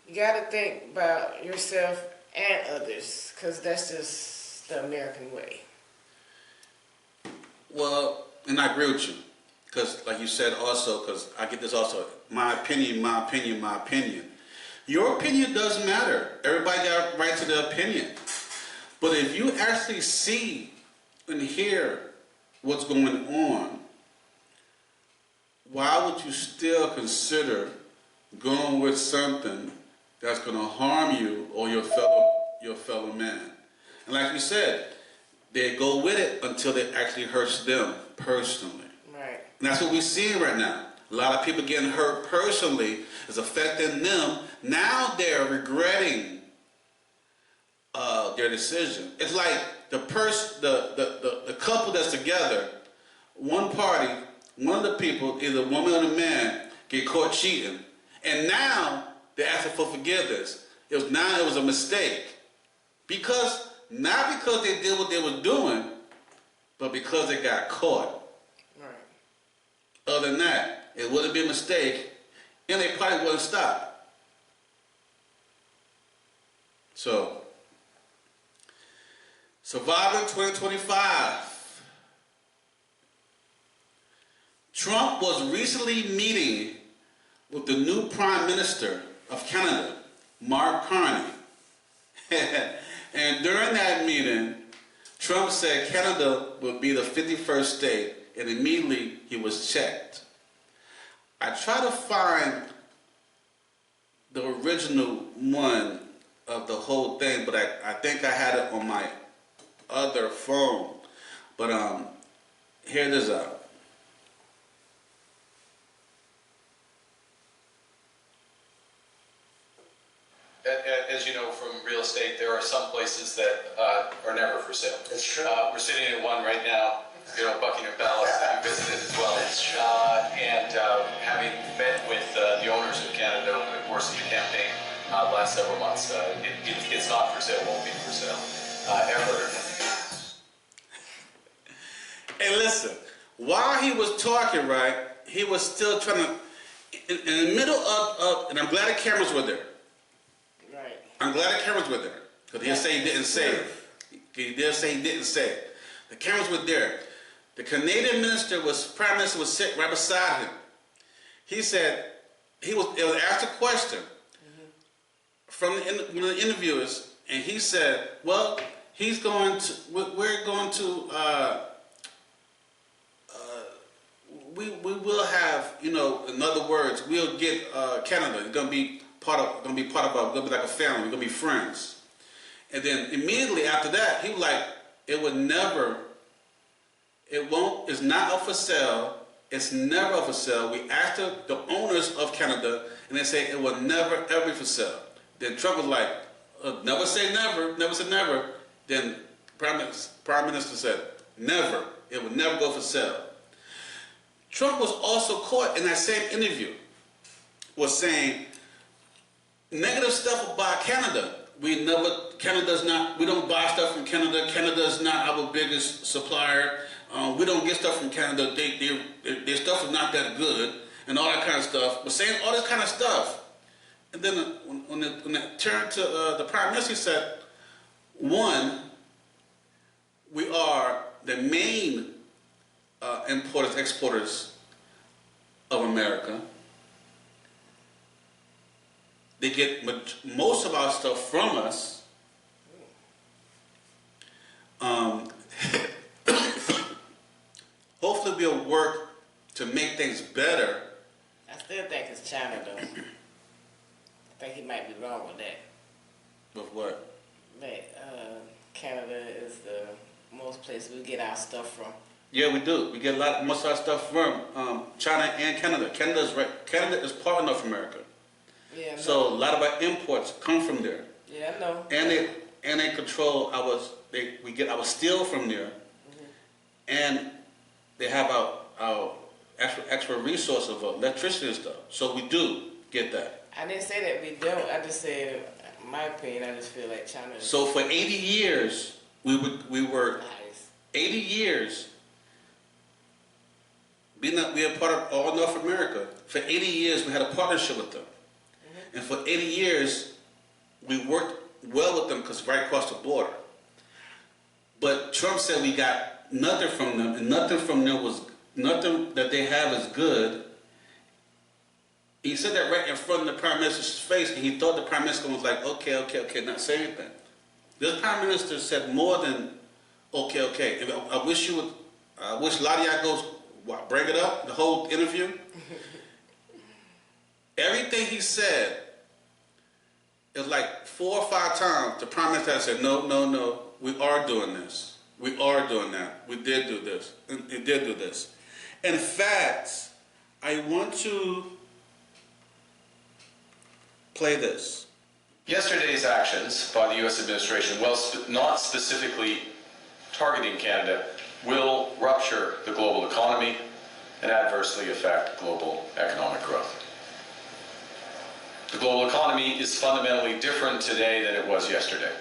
you got to think about yourself and others, because that's just the American way. Well, and I agree with you, because like you said also, because I get this also, my opinion, my opinion, my opinion. Your opinion does matter. Everybody got a right to their opinion. But if you actually see and hear what's going on, why would you still consider going with something that's going to harm you or your fellow man? And like you said, they go with it until it actually hurts them personally. Right. And that's what we're seeing right now. A lot of people getting hurt personally is affecting them. Now they're regretting their decision. It's like the couple that's together, one party, one of the people, either a woman or a man, get caught cheating, and now they're asking for forgiveness. It was a mistake. Not because they did what they were doing, but because they got caught. Right. Other than that, it wouldn't be a mistake, and they probably wouldn't stop. So, Survivor 2025. Trump was recently meeting with the new Prime Minister of Canada, Mark Carney. And during that meeting, Trump said Canada would be the 51st state, and immediately he was checked. I tried to find the original one of the whole thing, but I think I had it on my other phone. But here it is out. As you know from real estate, there are some places that are never for sale. That's true. We're sitting in one right now, Buckingham Palace, that you visited as well. That's true. And having met with the owners of Canada over the course of the campaign last several months, it's not for sale, won't be for sale ever. And listen, while he was talking, right, he was still trying to, in the middle of, and I'm glad the cameras were there. Right. I'm glad the cameras were there, because he didn't say he didn't say it. He did say he didn't say it. The cameras were there. The Canadian Prime Minister was sitting right beside him. He said, it was asked a question from one of the interviewers, and he said, well, we're going to, we will have, you know, in other words, we'll get Canada. It's gonna be part of we're gonna be like a family. We're gonna be friends. And then immediately after that, he was like, it would never. It won't. It's not up for sale. It's never up for sale. We asked the owners of Canada, and they say it will never ever be for sale. Then Trump was like, never say never. Never say never. Then Prime Minister said, never. It would never go for sale. Trump was also caught in that same interview, was saying negative stuff about Canada. We don't buy stuff from Canada. Canada is not our biggest supplier. We don't get stuff from Canada. Their stuff is not that good, and all that kind of stuff. But saying all this kind of stuff. And then when it turned to the Prime Minister, he said, one, we are the main importers, exporters of America. They get most of our stuff from us. Hopefully we'll work to make things better. I still think it's China, though. I think he might be wrong with that. With what? But Canada is the most place we get our stuff from. Yeah, we do. We get most of our stuff from China and Canada. Canada is part of North America. Yeah. So a lot of our imports come from there. Yeah, I know. And they control we get our steel from there, and they have our extra resource of electricity and stuff. So we do get that. I didn't say that we don't. I just said, in my opinion, I just feel like China. So for 80 years, we were 80 years. We are part of all North America. For 80 years, we had a partnership with them. And for 80 years, we worked well with them because right across the border. But Trump said we got nothing from them, and nothing from them was, nothing that they have is good. He said that right in front of the Prime Minister's face, and he thought the Prime Minister was like, okay, not say anything. This Prime Minister said more than, okay. I wish Ladia goes, bring it up, the whole interview. Everything he said, it was like 4 or 5 times the Prime Minister said, no, we are doing this. We are doing that. We did do this. We did do this. In fact, I want to play this. Yesterday's actions by the U.S. administration, while not specifically targeting Canada, will rupture the global economy and adversely affect global economic growth. The global economy is fundamentally different today than it was yesterday.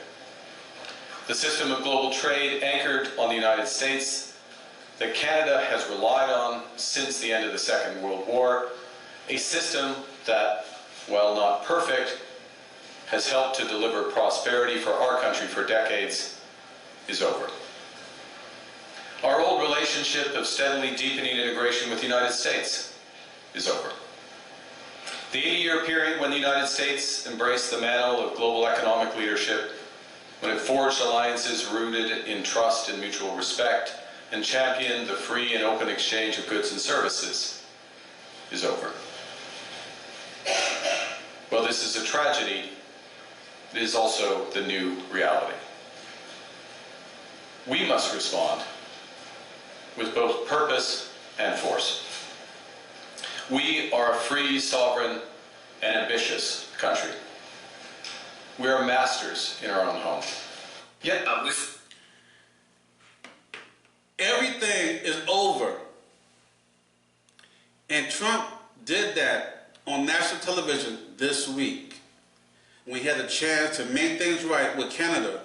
The system of global trade anchored on the United States that Canada has relied on since the end of the Second World War, a system that, while not perfect, has helped to deliver prosperity for our country for decades, is over. Our old relationship of steadily deepening integration with the United States is over. The 80-year period when the United States embraced the mantle of global economic leadership, when it forged alliances rooted in trust and mutual respect, and championed the free and open exchange of goods and services, is over. While this is a tragedy, it is also the new reality. We must respond with both purpose and force. We are a free, sovereign, and ambitious country. We are masters in our own home. Yet, everything is over. And Trump did that on national television this week when he had a chance to make things right with Canada,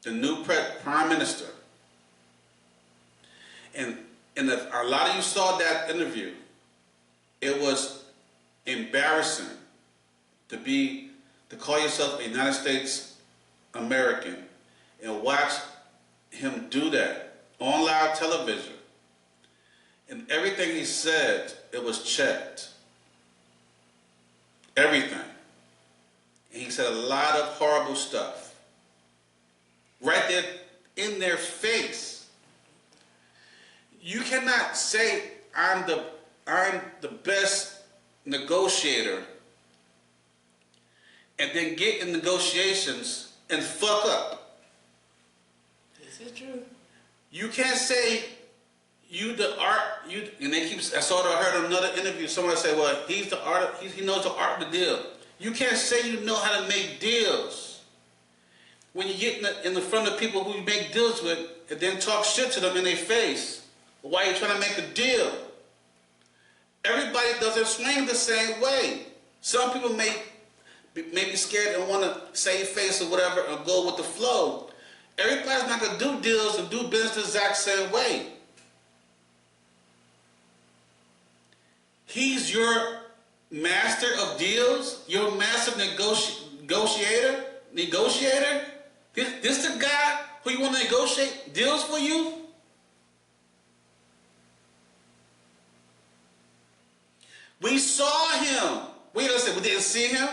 the new Prime Minister. And if a lot of you saw that interview, it was embarrassing to call yourself a United States American and watch him do that on live television. And everything he said, it was checked. Everything. And he said a lot of horrible stuff. Right there in their face. You cannot say I'm the best negotiator and then get in negotiations and fuck up. Is it true? You can't say and they keep, I saw I heard another interview, somebody say, well, he knows the art of the deal. You can't say you know how to make deals when you get in the front of people who you make deals with and then talk shit to them in their face while you're trying to make a deal. Everybody doesn't swing the same way. Some people may be scared and want to save face or whatever or go with the flow. Everybody's not going to do deals and do business the exact same way. He's your master of deals, your master negotiator. This the guy who you want to negotiate deals for you? We saw him. We didn't see him.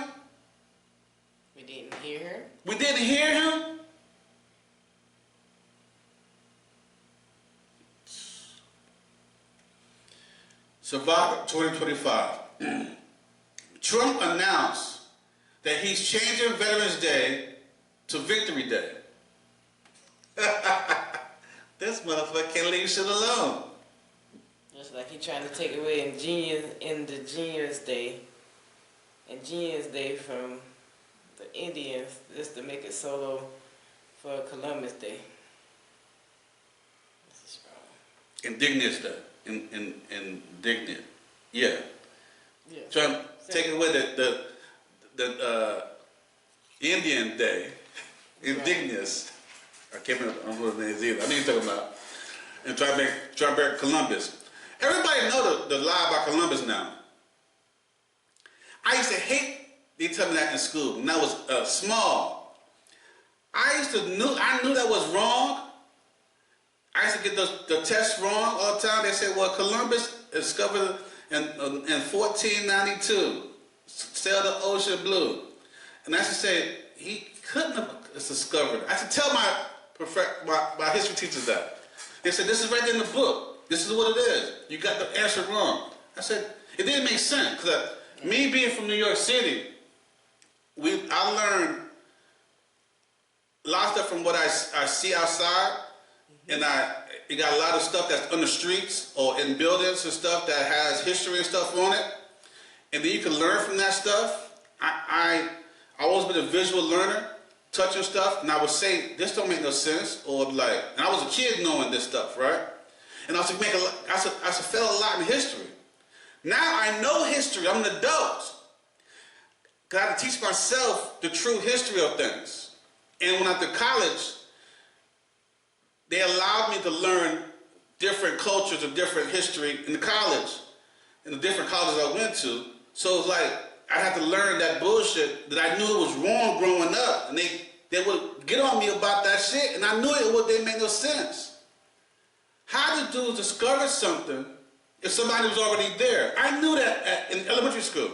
We didn't hear her. We didn't hear him. Survivor 2025. Trump announced that he's changing Veterans Day to Victory Day. This motherfucker can't leave shit alone. Just like he trying to take away Indigenous Day from the Indians just to make it solo for Columbus Day. This is wrong. Indigenous Day. Indignant. Yeah. Yeah. Trying to take away the Indian Day. Indigenous. I can't remember, I don't know what the name is either. I know you're talking about. And try to make Columbus. Everybody know the lie about Columbus now. I used to hate they tell me that in school when I was small. I knew that was wrong. I used to get the tests wrong all the time. They said, well, Columbus discovered in 1492, sailed the ocean blue. And I used to say, he couldn't have discovered it. I used to tell my history teachers that. They said, this is right in the book. This is what it is. You got the answer wrong. I said, it didn't make sense. Because me being from New York City, I learned a lot of stuff from what I see outside. And you got a lot of stuff that's on the streets or in buildings and stuff that has history and stuff on it. And then you can learn from that stuff. I always been a visual learner, touching stuff, and I would say, this don't make no sense, or like, and I was a kid knowing this stuff, right? And I felt a lot in history. Now I know history, I'm an adult. Because I had to teach myself the true history of things. And when I went to college, they allowed me to learn different cultures and different history in the college, in the different colleges I went to. So it's like, I had to learn that bullshit that I knew it was wrong growing up. And they would get on me about that shit, and I knew it didn't make no sense. How to do is discover something if somebody was already there. I knew that in elementary school.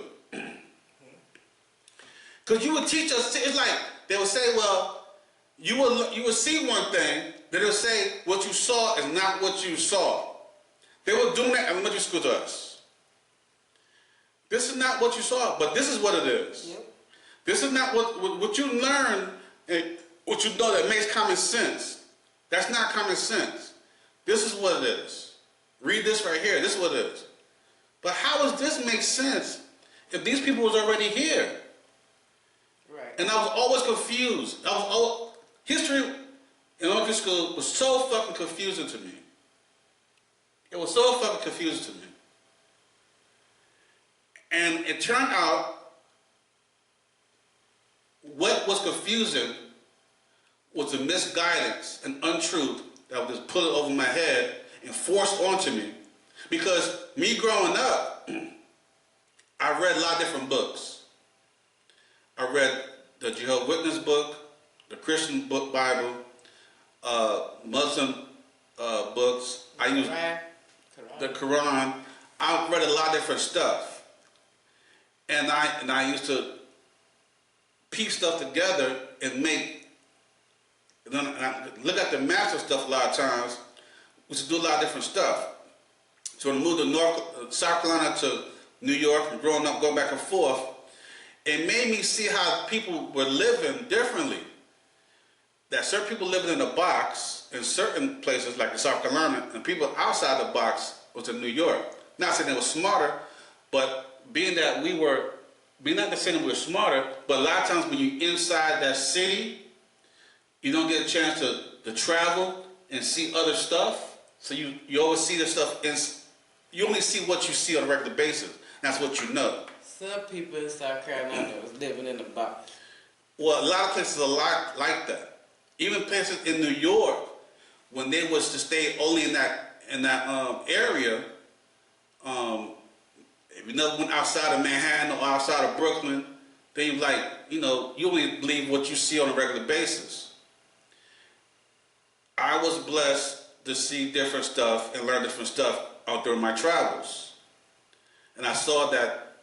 Because you would teach us, it's like, they would say, well, you would see one thing, then they would say, what you saw is not what you saw. They were doing that in elementary school to us. This is not what you saw, but this is what it is. Yep. This is not what you learn, and what you know that makes common sense. That's not common sense. This is what it is. Read this right here. This is what it is. But how does this make sense if these people was already here? Right. And I was always confused. History in elementary school was so fucking confusing to me. It was so fucking confusing to me. And it turned out what was confusing was the misguidance and untruth that was just put over my head and forced onto me. Because me growing up, I read a lot of different books. I read the Jehovah's Witness book, the Christian book Bible, Muslim books. I used the Quran. I read a lot of different stuff. And I used to piece stuff together and then I look at the master stuff a lot of times. was to do a lot of different stuff. So when I moved to South Carolina to New York and growing up, going back and forth, it made me see how people were living differently. That certain people living in a box in certain places like in South Carolina, and people outside the box was in New York. Not saying they were smarter, but being not saying we were smarter, but a lot of times when you're inside that city, you don't get a chance to travel and see other stuff. So you always see the stuff, you only see what you see on a regular basis. That's what you know. Some people in South Carolina was living in a box. Well, a lot of places are like that. Even places in New York, when they was to stay only in that area, if you never went outside of Manhattan or outside of Brooklyn, they you only believe what you see on a regular basis. I was blessed to see different stuff and learn different stuff out during my travels. And I saw that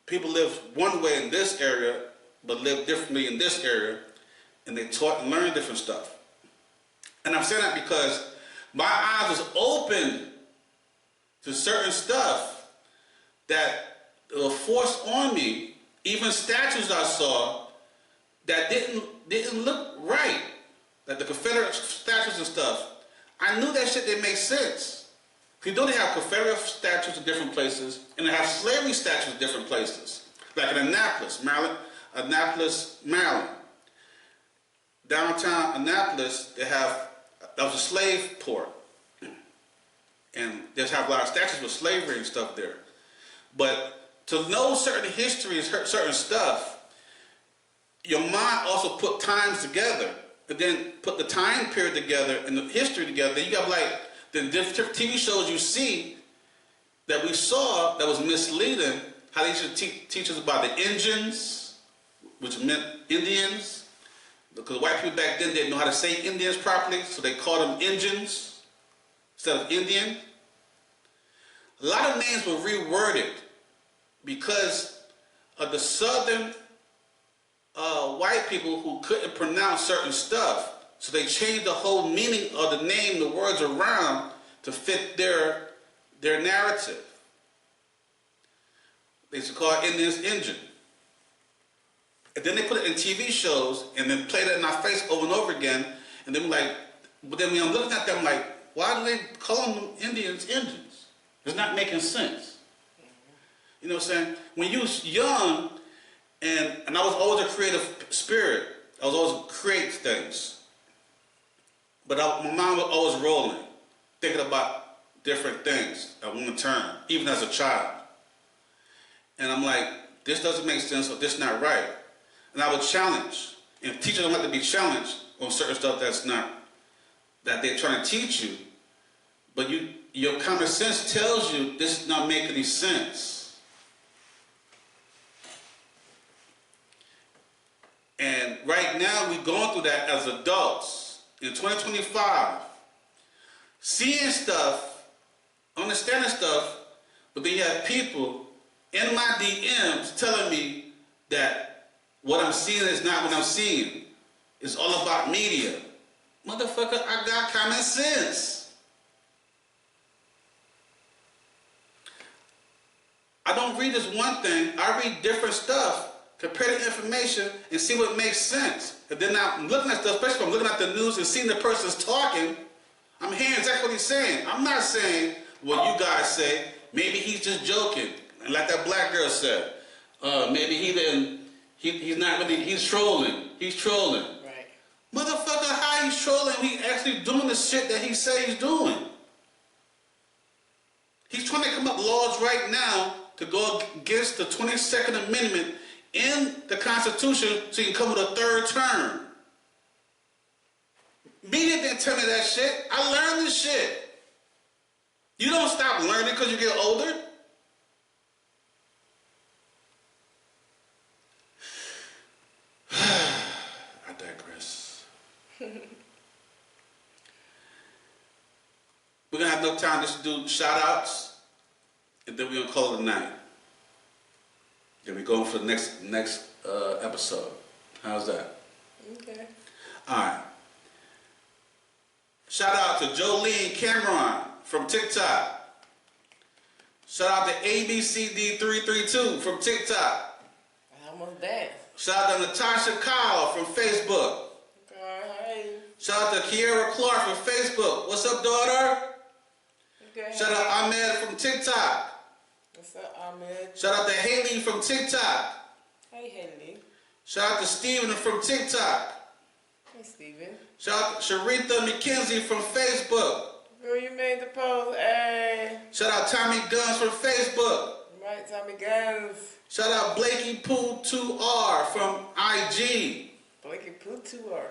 people live one way in this area, but live differently in this area, and they taught and learned different stuff. And I'm saying that because my eyes was open to certain stuff that were forced on me, even statues I saw that didn't look right, like the Confederate statues and stuff. I knew that shit didn't make sense. You know they have Confederate statues in different places, and they have slavery statues in different places, like in Annapolis, Maryland. Downtown Annapolis, that was a slave port. And they have a lot of statues with slavery and stuff there. But to know certain histories, certain stuff, your mind also put times together, and then put the time period together and the history together. Then you got the different TV shows you see that we saw that was misleading, how they should teach us about the Indians, which meant Indians. Because white people back then didn't know how to say Indians properly, so they called them Injuns instead of Indian. A lot of names were reworded because of the southern white people who couldn't pronounce certain stuff. So they changed the whole meaning of the name, the words around, to fit their narrative. They used to call Indians Injun. And then they put it in TV shows and then played it in our face over and over again. And then but then when I'm looking at them why do they call them Indians Indians? It's not making sense. You know what I'm saying? When you was young, and I was always a creative spirit. I was always create things. But my mind was always rolling, thinking about different things at one time, even as a child. And I'm like, this doesn't make sense or this is not right. And I would challenge. And teachers don't like to be challenged on certain stuff that they're trying to teach you. But your common sense tells you this does not make any sense. And right now we're going through that as adults. In 2025, seeing stuff, understanding stuff, but then you have people in my DMs telling me that what I'm seeing is not what I'm seeing. It's all about media. Motherfucker, I got common sense. I don't read this one thing. I read different stuff, compare the information, and see what makes sense. And then I'm looking at stuff, especially if I'm looking at the news and seeing the person's talking, I'm hearing exactly what he's saying. I'm not saying what you guys say. Maybe he's just joking. And like that black girl said, maybe he's not really, he's trolling. He's trolling. Right. Motherfucker, how he's trolling? He actually doing the shit that he says he's doing. He's trying to come up with laws right now to go against the 22nd Amendment in the Constitution so he can come with a third term. Media didn't tell me that shit. I learned this shit. You don't stop learning because you get older. I digress. We're going to have enough time just to do shout-outs, and then we're going to call it a night. Then we're going for the next episode. How's that? Okay. All right. Shout out to Jolene Cameron from TikTok. Shout out to ABCD332 from TikTok. I almost danced. Shout out to Natasha Kyle from Facebook. Hey. Shout out to Kiera Clark from Facebook. What's up, daughter? Okay. Shout out Ahmed from TikTok. What's up, Ahmed? Shout out to Haley from TikTok. Hey, Haley. Shout out to Steven from TikTok. Hey, Steven. Shout out to Sharitha McKenzie from Facebook. Girl, you made the post. Hey. Shout out Tommy Guns from Facebook. Right, Tommy Guns. Shout out Blakey Pooh 2R from IG. Blakey Pooh 2R.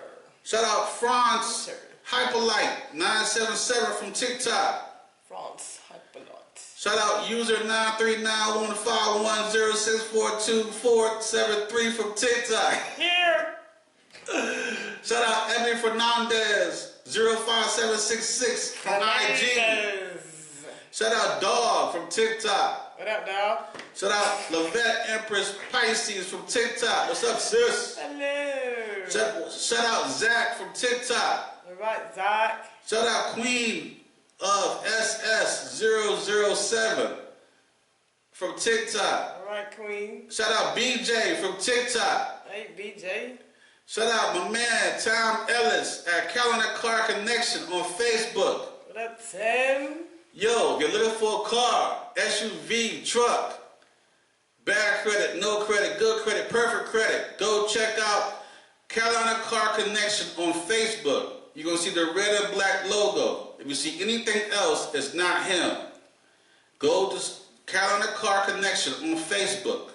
Shout out Franz Hyperlight 977 from TikTok. France Hyperlight. Shout out user 9391510642473 from TikTok. Here. Shout out Ebony Fernandez 05766 from IG. Shout out Dog from TikTok. What up, dog? Shout out Lavette Empress Pisces from TikTok. What's up, sis? Hello. Shout out Zach from TikTok. All right, Zach. Shout out Queen of SS007 from TikTok. All right, Queen. Shout out BJ from TikTok. Hey, BJ. Shout out my man Tom Ellis at Calendar Car Connection on Facebook. What up, Tim? Yo, if you're looking for a car, SUV, truck, bad credit, no credit, good credit, perfect credit, go check out Carolina Car Connection on Facebook. You're going to see the red and black logo. If you see anything else, it's not him. Go to Carolina Car Connection on Facebook.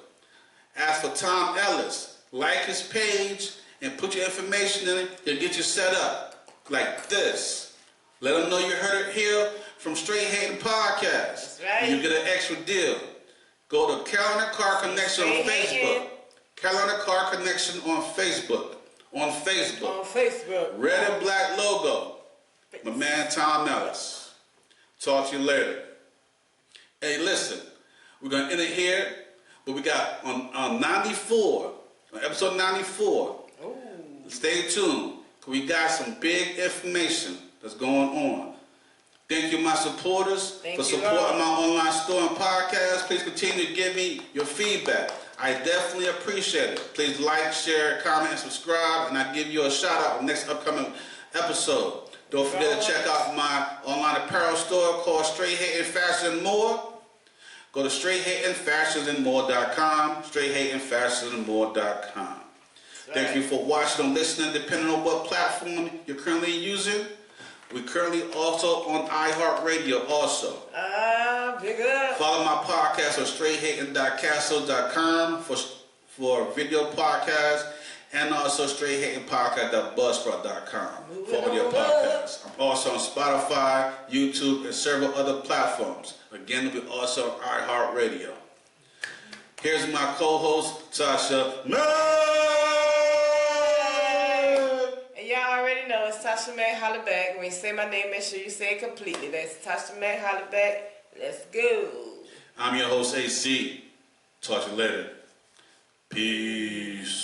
Ask for Tom Ellis. Like his page and put your information in it. He'll get you set up like this. Let him know you heard it here from Straight Hating Podcast. That's right. You get an extra deal. Go to Carolina Car Connection on Facebook. Carolina Car Connection on Facebook. On Facebook. On Facebook. Red and black logo. My man Tom Ellis. Talk to you later. Hey, listen. We're going to end it here. But we got on 94, on episode 94. Ooh. Stay tuned. We got some big information that's going on. Thank you, my supporters, for supporting my online store and podcast. Please continue to give me your feedback. I definitely appreciate it. Please like, share, comment, and subscribe, and I'll give you a shout out in the next upcoming episode. Don't forget to check out my online apparel store called Straight Hating Fashion and More. Go to straighthatingfashionsandmore.com, straighthatingfashionsandmore.com. Thank you for watching and listening, depending on what platform you're currently using. We're currently also on iHeartRadio also. Big up. Follow my podcast on straighthating.castle.com for video podcasts, and also straighthatingpodcast.buzzsprout.com for audio podcasts. I'm also on Spotify, YouTube, and several other platforms. Again, we're also on iHeartRadio. Here's my co-host, Tasha And y'all already know it's Tasha May Hollaback. When you say my name, make sure you say it completely. That's Tasha May Hollaback. Let's go. I'm your host, AC. Talk to you later. Peace.